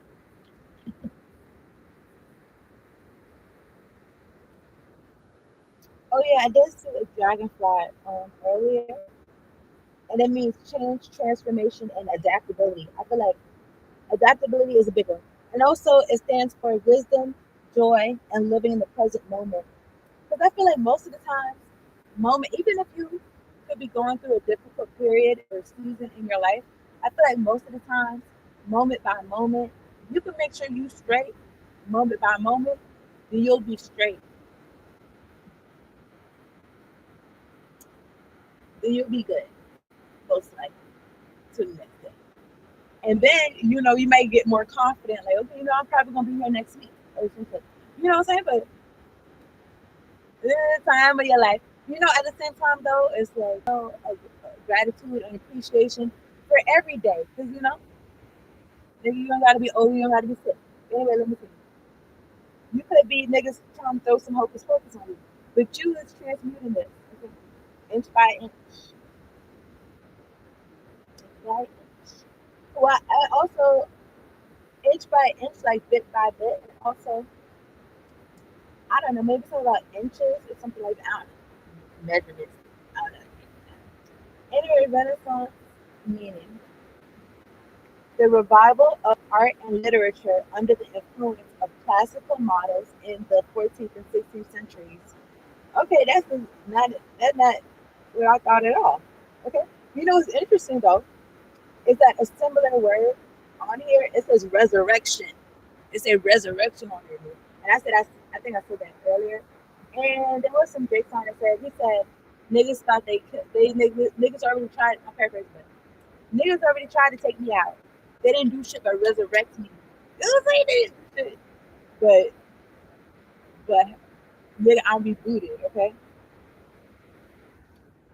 Oh yeah, I did see a dragonfly earlier, and it means change, transformation, and adaptability. I feel like adaptability is a big one, and also it stands for wisdom, joy, and living in the present moment. Because I feel like most of the time, even if you could be going through a difficult period or season in your life, I feel like most of the time, moment by moment, you can make sure you straight, moment by moment, then you'll be straight. Then you'll be good, most likely, to the next day. And then, you might get more confident, like, okay, I'm probably gonna be here next week or something. You know what I'm saying? But this is the time of your life. At the same time though, it's like gratitude and appreciation for every day. Because nigga, you don't gotta be old, you don't gotta be sick. Anyway, let me see. You could be niggas trying to throw some hocus pocus on you. But you is transmuting this. Okay? Inch by inch. Right? Well, I also inch by inch, like bit by bit, and also I don't know, maybe something about inches or something like that. I don't know. Measurements. I don't know. Anyway, Renaissance meaning the revival of art and literature under the influence of classical models in the 14th and 16th centuries. Okay, that's not what I thought at all. Okay, what's interesting though is that a similar word on here it says resurrection. It's a resurrection on here, and I think I said that earlier. And there was some Drake song that he said niggas thought niggas already tried. I'm paraphrasing, but niggas already tried to take me out. They didn't do shit but resurrect me. It was like they didn't do shit. But nigga, I'm rebooted, okay?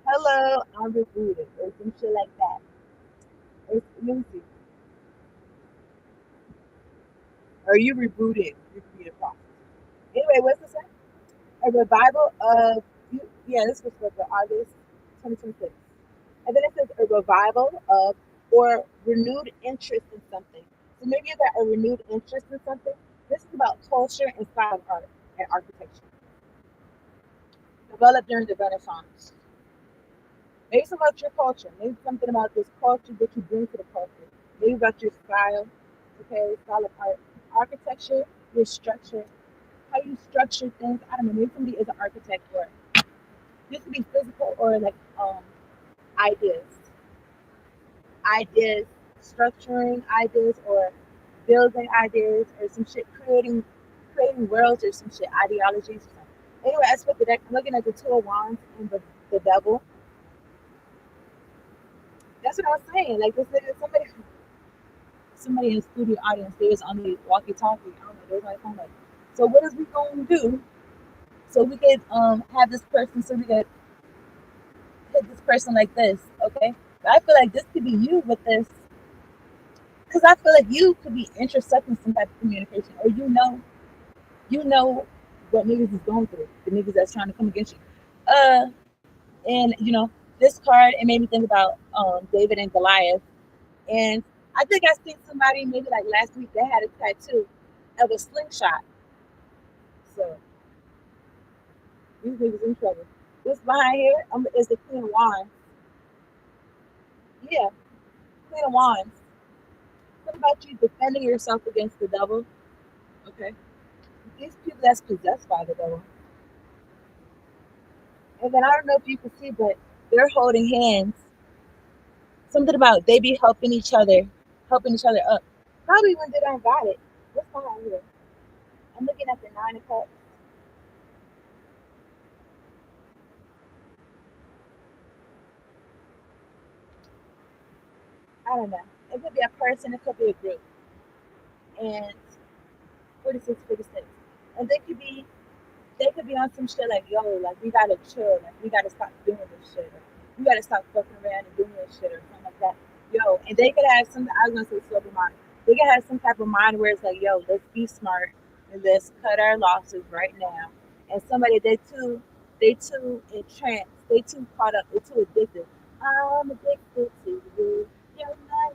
Hello, I'm rebooted. Or some shit like that. Let me see. Or you rebooted. Rebooted process. Anyway, what's this say? A revival of yeah, this was for August 2026. And then it says a revival of or renewed interest in something. So maybe you got a renewed interest in something. This is about culture and style of art and architecture. Developed during the Renaissance. Maybe something about your culture. Maybe something about this culture that you bring to the culture. Maybe about your style. Okay, style of art, architecture, your structure, how you structure things. I don't know. Maybe somebody is an architect, or this could be physical or like ideas, ideas, structuring ideas, or building ideas, or some shit, creating worlds, or some shit, ideologies. Or something. Anyway, I split the deck. I'm looking at the two of wands and the devil. That's what I was saying. Like this nigga, somebody in the studio audience, they was on the walkie-talkie. I don't know. They was like, I'm like, so what is we gonna do? So we could have this person, so we could hit this person like this, okay? But I feel like this could be you with this, because I feel like you could be intercepting some type of communication, or you know what niggas is going through, the niggas that's trying to come against you. And this card, it made me think about David and Goliath. And I think I seen somebody maybe like last week that had a tattoo of a slingshot. So these niggas in trouble. This behind here is the Queen of Wands. Yeah, Queen of Wands. What about you defending yourself against the devil? Okay. These people that's possessed by the devil. And then I don't know if you can see, but they're holding hands. Something about they be helping each other up. Probably when they don't got it. What's behind here? I'm looking at the 9 of Cups. I don't know. It could be a person, it could be a group. And 46, 46. And they could be on some shit like, yo, like we gotta chill, like we gotta stop doing this shit. Or, we gotta stop fucking around and doing this shit or something like that. Yo, and they could have some I was gonna say sober mind. They could have some type of mind where it's like, yo, let's be smart and let's cut our losses right now. And somebody they too entranced, they too caught up, they too addicted. I'm addicted to you. You're not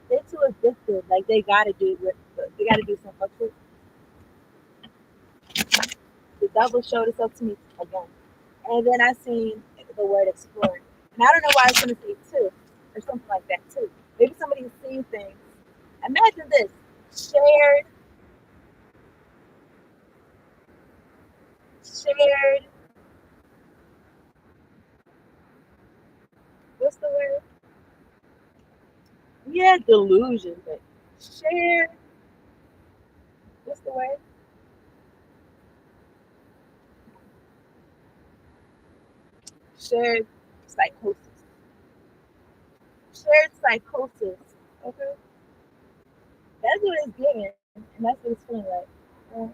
they too addicted. Like they gotta do some fuck shit. The devil showed itself to me again. And then I seen the word explore. And I don't know why I was gonna say two or something like that too. Maybe somebody's seen things. Imagine this. Shared, shared, what's the word? Yeah, delusion, but shared, what's the word? Shared psychosis. Shared psychosis. Okay? That's what it's giving, and that's what it's feeling like. Uh,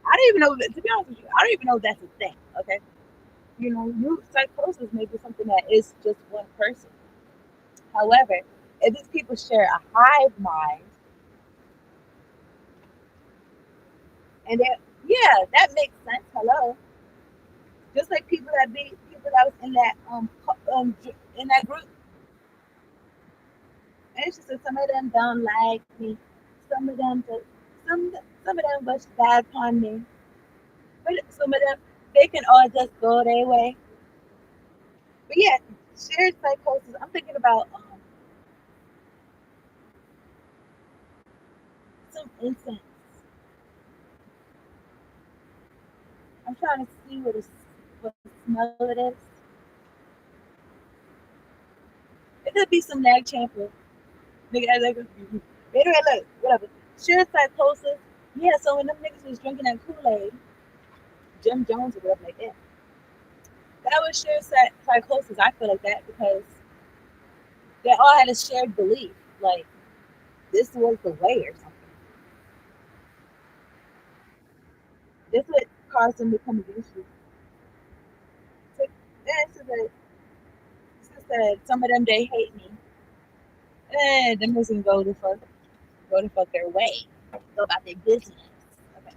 I don't even know, to be honest with you, I don't even know if that's a thing, okay? You psychosis may be something that is just one person. However, if these people share a hive mind, and then yeah, that makes sense. Hello, just like people that was in that in that group, and it's just that some of them don't like me, some of them do, some of them wish bad upon me, but some of them they can all just go their way. But yeah, shared psychosis. I'm thinking about some incense. I'm trying to see what the smell it is. It could be some nag champion. Nigga, like, anyway, look, whatever. Shared psychosis. Yeah, so when them niggas was drinking that Kool-Aid, Jim Jones or whatever like that, that was shared psychosis. I feel like that because they all had a shared belief. Like, this was the way or something. This would cause them to come against you. So, yeah, said some of them, they hate me. Them niggas can go to fuck their way. Go about their business. Okay.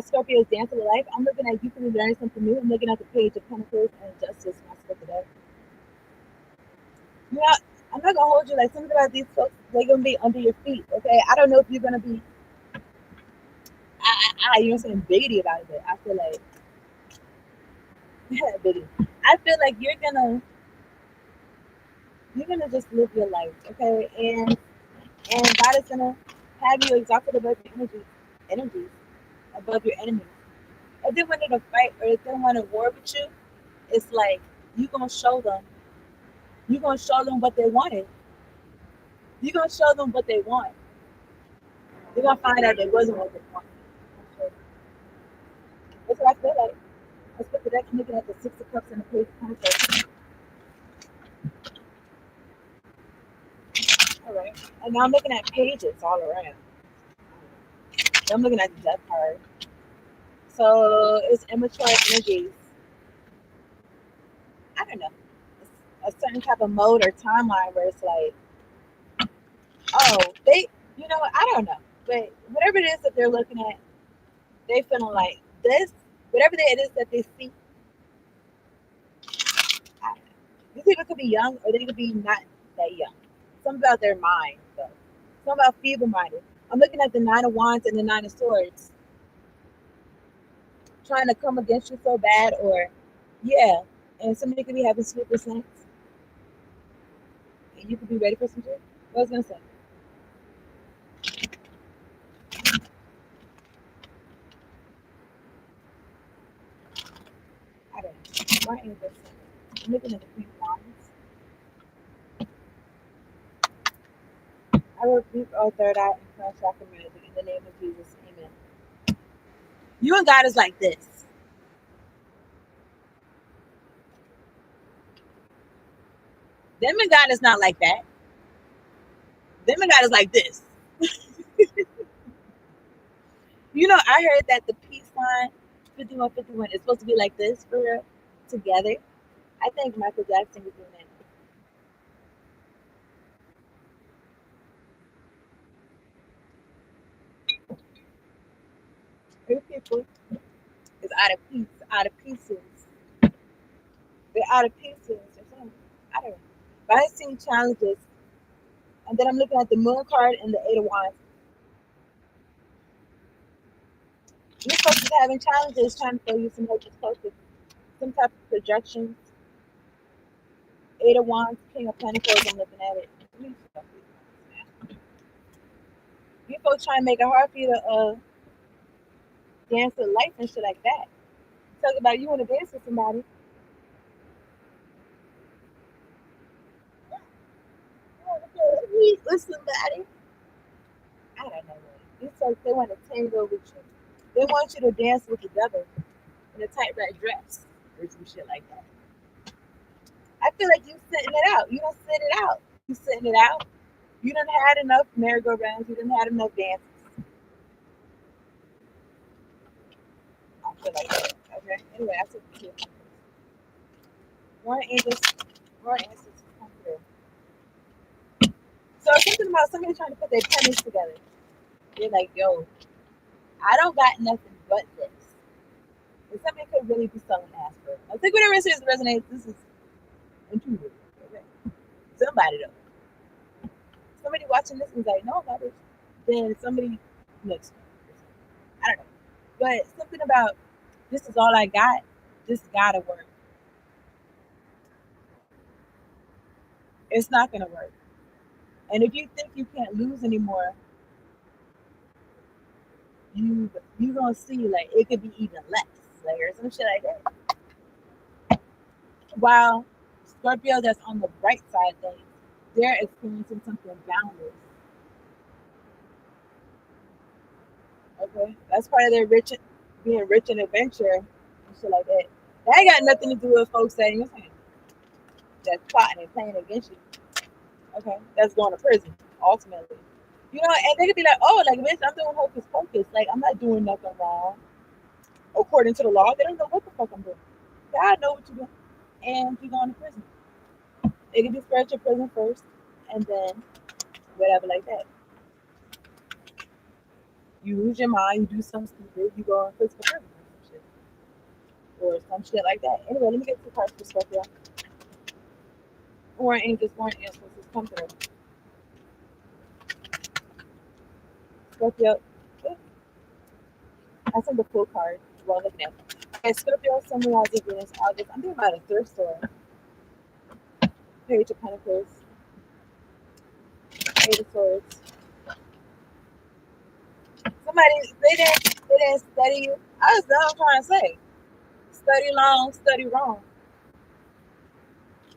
Scorpio's Dance of the Life. I'm looking at you can learn something new. I'm looking at the page of Pentacles and Justice when I split it up. You know, I'm not gonna hold you like something about these folks. They're gonna be under your feet. Okay, I don't know if you're gonna be, you know, what I'm saying, biggity about it. But I feel like Biddy. I feel like you're gonna just live your life, okay? And God is gonna have you exalted above your energies, above your enemies. If they wanted to fight or if they want to war with you, it's like you gonna show them. You're gonna show them what they wanted. You're gonna show them what they want. They're gonna find out it wasn't what they wanted. That's what I feel like. I spent the deck looking at the Six of Cups and the Page of Pentacles. All right, and now I'm looking at pages all around. I'm looking at the Death card. So it's immature energies. I don't know. It's a certain type of mode or timeline where it's like, oh, I don't know. But whatever it is that they're looking at, they feeling like this, whatever it is that they see, I don't know. These people could be young or they could be not that young. Something about their mind, though. Something about feeble minded. I'm looking at the Nine of Wands and the Nine of Swords trying to come against you so bad, or yeah, and somebody could be having sleepless nights, and you could be ready for some shit. What was I gonna say? I don't know. Why ain't this? I'm looking at the Queen of Wands. I rebuke all third eye and cross chakra magic in the name of Jesus. Amen. You and God is like this. Them and God is not like that. Them and God is like this. I heard that the peace sign 5151 is supposed to be like this for real, together. I think Michael Jackson was doing that. Three people is out of peace, out of pieces. They're out of pieces or something. I don't know. But I've seen challenges. And then I'm looking at the moon card and the eight of wands. You're supposed to be having challenges trying to throw you some hocus pocus, some type of projections. Eight of wands, king of pentacles, I'm looking at it. You folks trying to make it hard for you to dance with life and shit like that. Talk about you want to dance with somebody. Meet with somebody. I don't know. These folks, they want to tango with you. They want you to dance with the devil in a tight red dress or some shit like that. I feel like you sitting it out. You don't sit it out. You sitting it out. You done had enough merry-go-rounds. You done had enough dances. I feel like that. Okay. Anyway, I took the two. One angels, one answers come through. So it's something about somebody trying to put their pennies together. They're like, yo, I don't got nothing but this. And somebody could really be selling ass for it. I think whatever it says resonates, this is intuitive. Okay. Somebody though. Somebody watching this is like, no, about it. Then somebody looks. I don't know. But something about this is all I got. This gotta work. It's not gonna work. And if you think you can't lose anymore, you gonna see like it could be even less, like or some shit like that. While Scorpio that's on the bright side things, they're experiencing something boundless. Okay, that's part of their being rich in adventure and shit like that. That ain't got nothing to do with folks saying you're saying that's plotting and playing against you. Okay, that's going to prison ultimately. And they could be like, oh, like bitch, I'm doing hocus pocus. Like I'm not doing nothing wrong according to the law. They don't know what the fuck I'm doing. God know what you're doing, and you're going to prison. It could be spiritual prison first, and then whatever like that. You lose your mind, you do something stupid, you go in physical prison or some shit like that. Anyway, let me get to the cards for Scorpio. Foreign angels, foreign ancestors, come through. Scorpio. I sent the full card. Well, looking at them. Okay, Scorpio symbolizes Venus, August. I'm thinking about a thrift store. Page of Pentacles, Eight of Swords. Somebody, they didn't study you. That's what I'm trying to say. Study long, study wrong.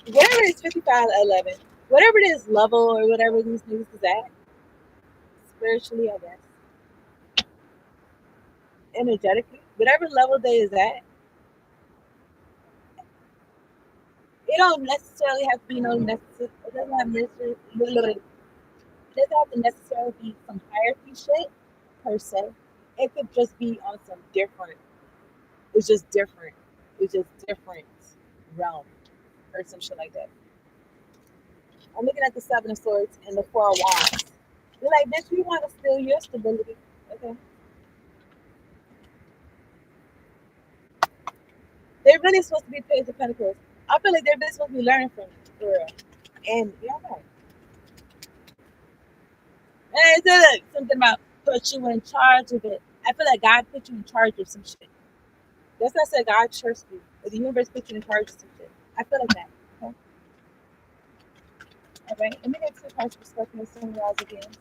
Whatever it is, 5511. Whatever it is, level or whatever these niggas is at. Spiritually, I guess. Energetically. Whatever level they is at. It don't necessarily have to be it doesn't have necessarily, it doesn't have to necessarily be some hierarchy shit per se. It could just be on some different. It's just different. It's just different realm or some shit like that. I'm looking at the Seven of Swords and the Four of Wands. They're like, bitch, we want to steal your stability. Okay. They're really supposed to be Page of Pentacles. I feel like they're really supposed to be learning from you, for real. And yeah, right. And it's like something about put you in charge of it. I feel like God put you in charge of some shit. That's not say God trusts you, but the universe put you in charge of some shit. I feel like that. Okay. All right. Let me get two cards for Scorpio sunrise again.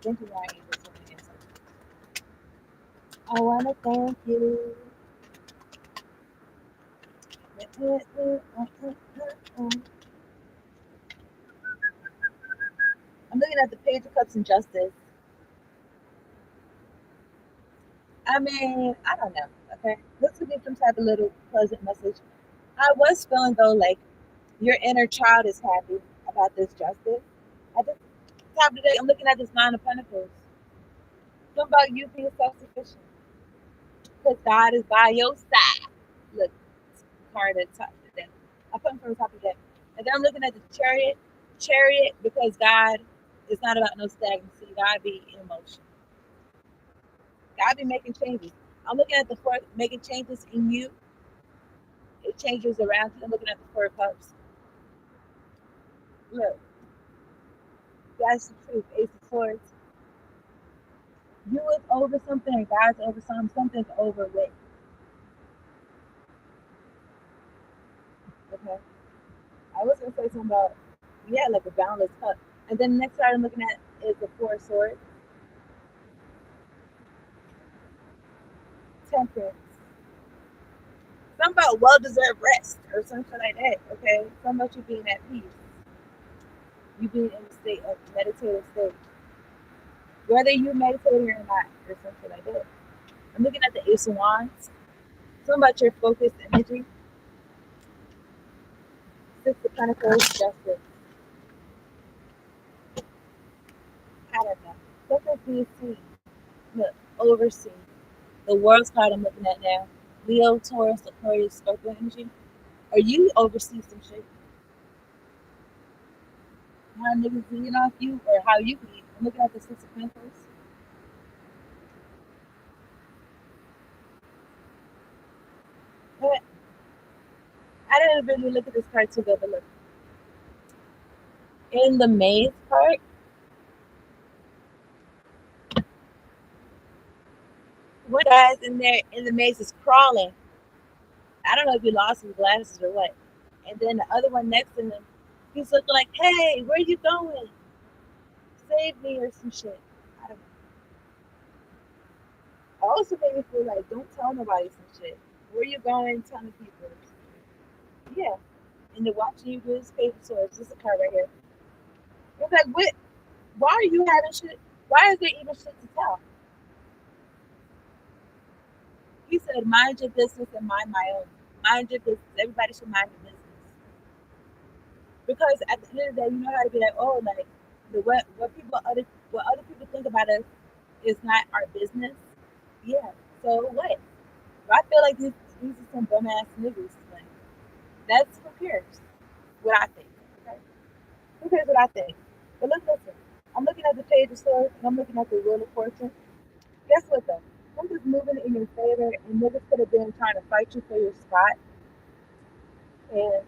Thank you, Ryan. I wanna thank you. I'm looking at the Page of Cups and Justice. I mean, I don't know. Okay, this could be some type of little pleasant message. I was feeling though like your inner child is happy about this justice. At the top of the day, I'm looking at this Nine of Pentacles. Something about you being self-sufficient because God is by your side. Look, card at the top of the deck. I put him from the top of the deck, and then I'm looking at the Chariot because God is not about no stagnancy. God be in motion. God be making changes. I'm looking at the four making changes in you. It changes around you. I'm looking at the Four of Cups. Look, that's the truth. Ace of Swords. You is over something, and God's over something. Something's over with. Okay. I was gonna say something about yeah, like a boundless cup. And then the next card I'm looking at is the Four of Swords. Temperance. Something about well-deserved rest or something like that. Okay. Something about you being at peace. You being in a state of meditative state. Whether you meditating or not, or something like that. I'm looking at the Ace of Wands. Something about your focused energy. Six of Pentacles, Justice. I don't know. Something being seen. Look, overseen. The world's card I'm looking at now. Leo, Taurus, Aquarius, Scorpio energy. Or you oversee some shit. How niggas lean off you or how you lead. I'm looking at the Six of Pentacles. But I didn't really look at this card too good, but look. In the maze part, one guy's in there in the maze is crawling. I don't know if he lost his glasses or what. And then the other one next to him, he's looking like, hey, where you going? Save me or some shit. I don't know. Also made me feel like, don't tell nobody some shit. Where you going? Telling people. Yeah. And they're watching you do this paper swords. This is a card right here. It's like, what? Why are you having shit? Why is there even shit to tell? He said, mind your business and mind my own. Mind your business. Everybody should mind your business. Because at the end of the day, you know how to be like, oh, like the what other people think about us is not our business. Yeah. So what? I feel like these are some bum ass niggas. Like that's who cares what I think. Okay? Who cares what I think? But listen. I'm looking at the Page of Swords and I'm looking at the Wheel of Fortune. Guess what though? Something's moving in your favor and niggas could have been trying to fight you for your spot. And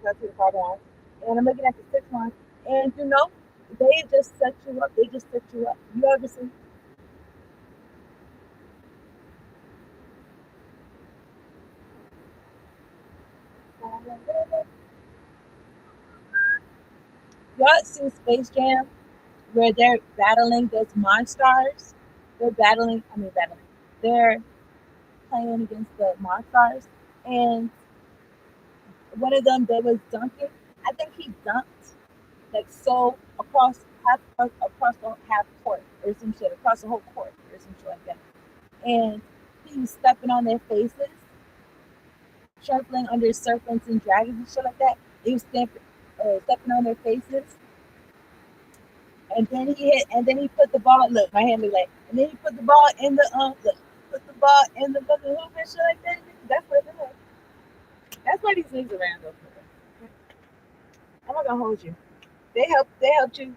that's the card on. And I'm looking at the sixth one. And you know, they just set you up. They just set you up. You ever see? Y'all seen Space Jam where they're battling those monsters? They're battling. I mean, battling. They're playing against the monsters, and one of them they was dunking. I think he dunked like so across the half court or some shit across the whole court or some shit like that. And he was stepping on their faces, shuffling under serpents and dragons and shit like that. He was stepping on their faces, and then he hit, and then he put the ball. Look, my hand is like, and then he put the ball in the look, put the ball in the fucking hoop and shit like that. That's what it is. That's why these niggas are random. I'm not gonna hold you. They helped you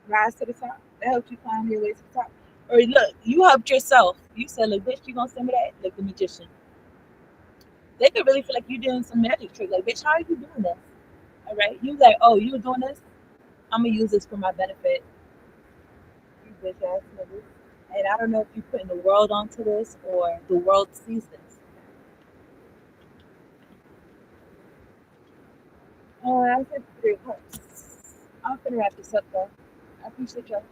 rise to the top. They helped you climb your way to the top. Or look, you helped yourself. You said, look, bitch, you gonna send me that? Like the magician. They could really feel like you're doing some magic trick. Like, bitch, how are you doing this? All right. You like, oh, you were doing this? I'm gonna use this for my benefit. You bitch ass niggas. And I don't know if you're putting the world onto this or the world sees this. Oh, I said 3 cups. I'm gonna wrap this up though. I appreciate y'all.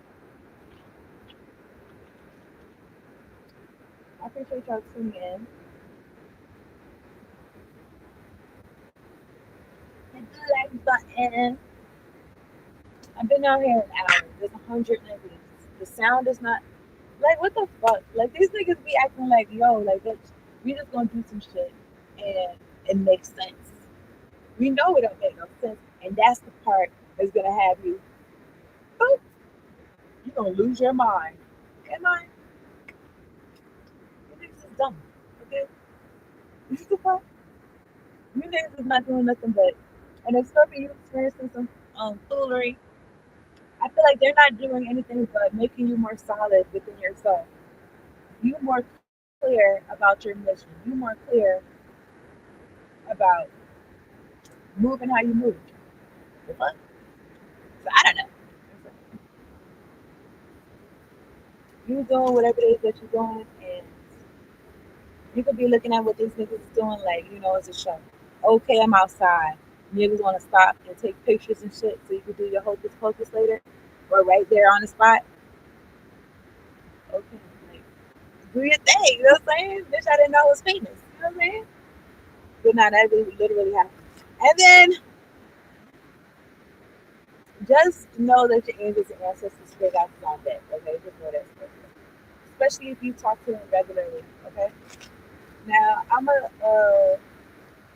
I appreciate y'all tuning in. Hit the like button. I've been out here an hour. There's 100 niggas. The sound is not like what the fuck. Like these niggas be acting like yo, like bitch, we just gonna do some shit and it makes sense. We know it don't make no sense, and that's the part that's gonna have you. Boop, you gonna lose your mind. Am I? You niggas is dumb. Okay, this is the fuck. You niggas is not doing nothing but, and if Scorpio you experiencing some foolery, I feel like they're not doing anything but making you more solid within yourself. You more clear about your mission. You more clear about moving how you move. The fuck? So I don't know. You doing whatever it is that you're doing, and you could be looking at what these niggas is doing like, it's a show. Okay, I'm outside. Niggas want to stop and take pictures and shit so you can do your hocus pocus later, or right there on the spot. Okay, like, do your thing. You know what I'm saying? Bitch, I didn't know I was famous. You know what I'm saying? But now that really literally happened. And then just know that your angels and ancestors figure out on deck. Okay, just know that. Especially if you talk to them regularly. Okay. Now I'm gonna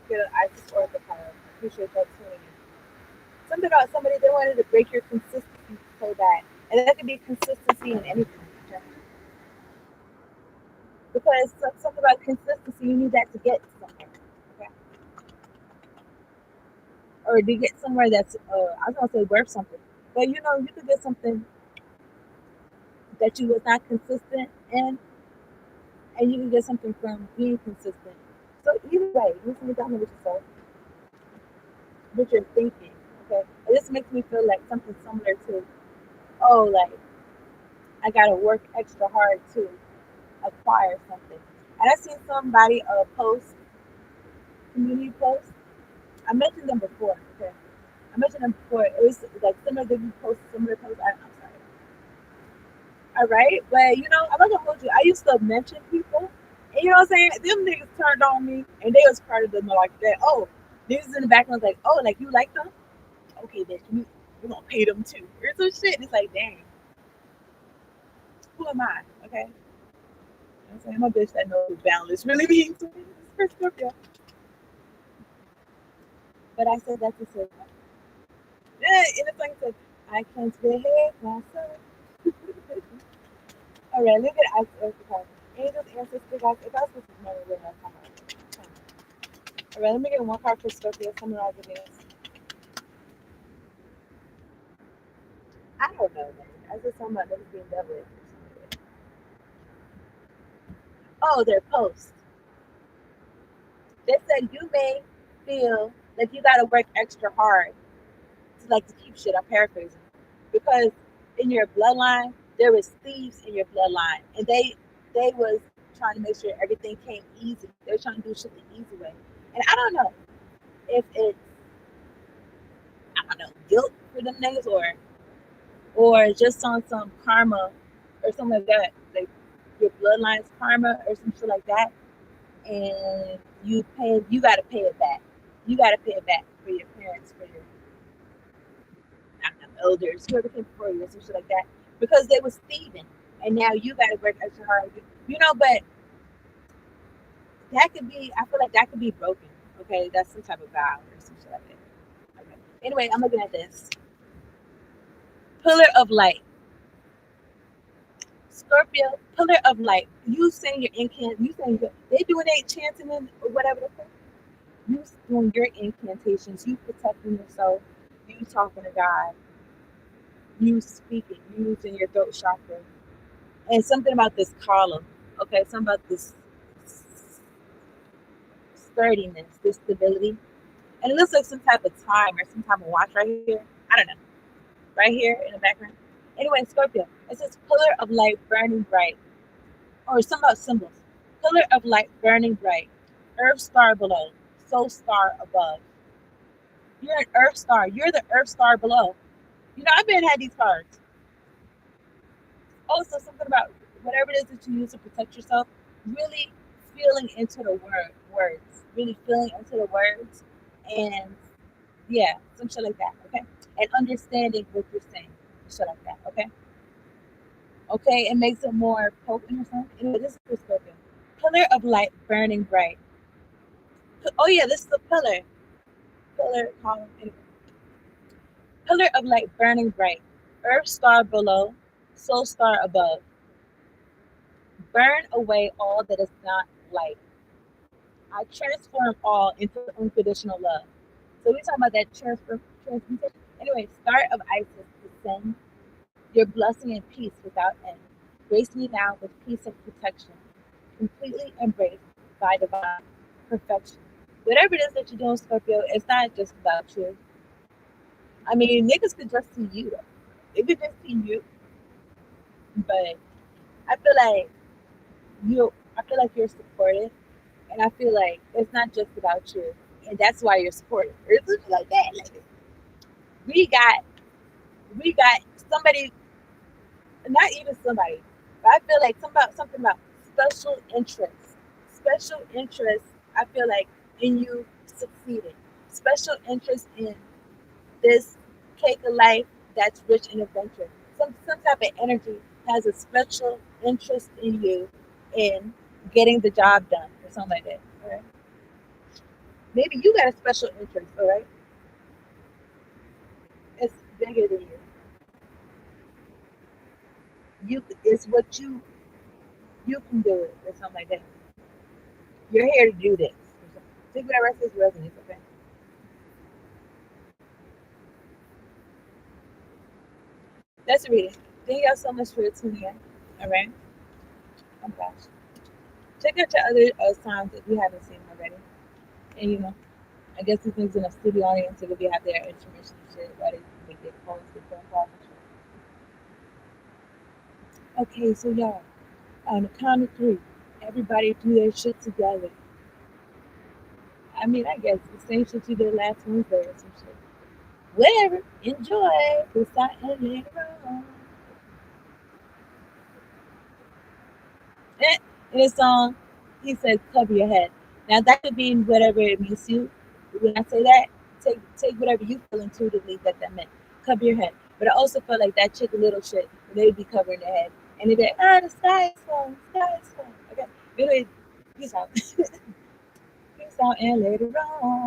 get an Isis Oracle card. Appreciate that tuning in. Something about somebody they wanted to break your consistency so bad, and that could be consistency in anything. Okay? Because something about consistency, you need that to get somewhere. Okay. Or to get somewhere that's I was gonna say worth something, but you could get something that you was not consistent in, and you can get something from being consistent. So either way, you need to down with yourself, what you're thinking. Okay, and this makes me feel like something similar to, oh, like I gotta work extra hard to acquire something. And I seen somebody post community post. I mentioned them before. Okay, I mentioned them before. It was like similar to you post similar posts. I'm sorry. All right, but I'm not gonna hold you. I used to mention people, and you know what I'm saying. Them niggas turned on me, and they was part of them like that. Oh, niggas in the background was like, oh, like you like them? Okay, bitch, we're gonna pay them too, or some shit. And it's like, dang, who am I? Okay, I'm saying I'm a bitch that knows what balance really means. For Scorpio. But I said that to say, yeah, and it's like I said, I can't behave myself. All right, look at us as the card. Angels, ancestors, guys. If I was supposed to remember when I come out. All right, let me get one card for Scorpio. Summarize the names. I don't know, man. I just talking about niggas being devilish. Oh, their post. They said you may feel like you gotta work extra hard to like to keep shit. I'm paraphrasing. Because in your bloodline, there was thieves in your bloodline. And they was trying to make sure everything came easy. They were trying to do shit the easy way. And I don't know if it's, I don't know, guilt for them niggas, or just on some karma or something like that, like your bloodline's karma or some shit like that, and you gotta pay it back. You gotta pay it back for your parents, for your I don't know, elders, whoever came before you or some shit like that, because they was thieving, and now you gotta work extra hard. But that could be. I feel like that could be broken. Okay, that's some type of vow or some shit like that. Okay. Anyway, I'm looking at this pillar of light. Scorpio, pillar of light. You saying your incant. You saying they doing their chanting and whatever the fuck. You doing your incantations. You protecting yourself. You talking to God. You speaking. You using your throat chakra. And something about this column. Okay, something about this sturdiness, this stability. And it looks like some type of time or some type of watch right here. I don't know. Right here in the background. Anyway, Scorpio. It says pillar of light burning bright. Or some about symbols. Pillar of light burning bright. Earth star below. Soul star above. You're an earth star. You're the earth star below. I've been had these cards. Also, something about whatever it is that you use to protect yourself, really feeling into the words. Really feeling into the words. And yeah, some shit like that. Okay. And understanding what you're saying. Shit like that. Okay. Okay. It makes it more potent or something. Anyway, this is for Scorpio. Pillar of light burning bright. Oh yeah, this is a pillar. Pillar column. Anyway. Pillar of light burning bright. Earth star below. Soul star above. Burn away all that is not light. I transform all into unconditional love. So we talking about that transmutation. Anyway, start of Isis descend your blessing and peace without end. Grace me now with peace of protection, completely embraced by divine perfection. Whatever it is that you're doing, Scorpio, it's not just about you. I mean, niggas could just see you. They could just see you, but I feel like I feel like you're supported, and I feel like it's not just about you, and that's why you're supported. It's just like that. Like we got we got somebody, not even somebody, but I feel like something about special interest. Special interest, I feel like, in you succeeding. Special interest in this cake of life that's rich in adventure. Some type of energy has a special interest in you in getting the job done or something like that. All right. Maybe you got a special interest, all right? It's bigger than you. It's what you can do it or something like that. You're here to do this. Take whatever says resonates, okay? That's a reading. Thank y'all so much for tuning in. All right. Oh gosh. Check out your other signs if you haven't seen them already. And I guess these things in a studio audience so that they have their information and shit while they make their calls, their phone calls and shit. Okay, so y'all, on the count of three, everybody do their shit together. I mean, I guess the same shit you did last Wednesday or some shit. Whatever. Enjoy. We'll start later on. In the song, he says, "Cover your head." Now that could mean whatever it means to you. When I say that, take whatever you feel intuitively that meant. Cover your head. But I also felt like that chick little shit, they'd be covering their head. And they'd be like, the sky is falling, the sky is falling. Okay. Anyway, peace out. Peace out and later on.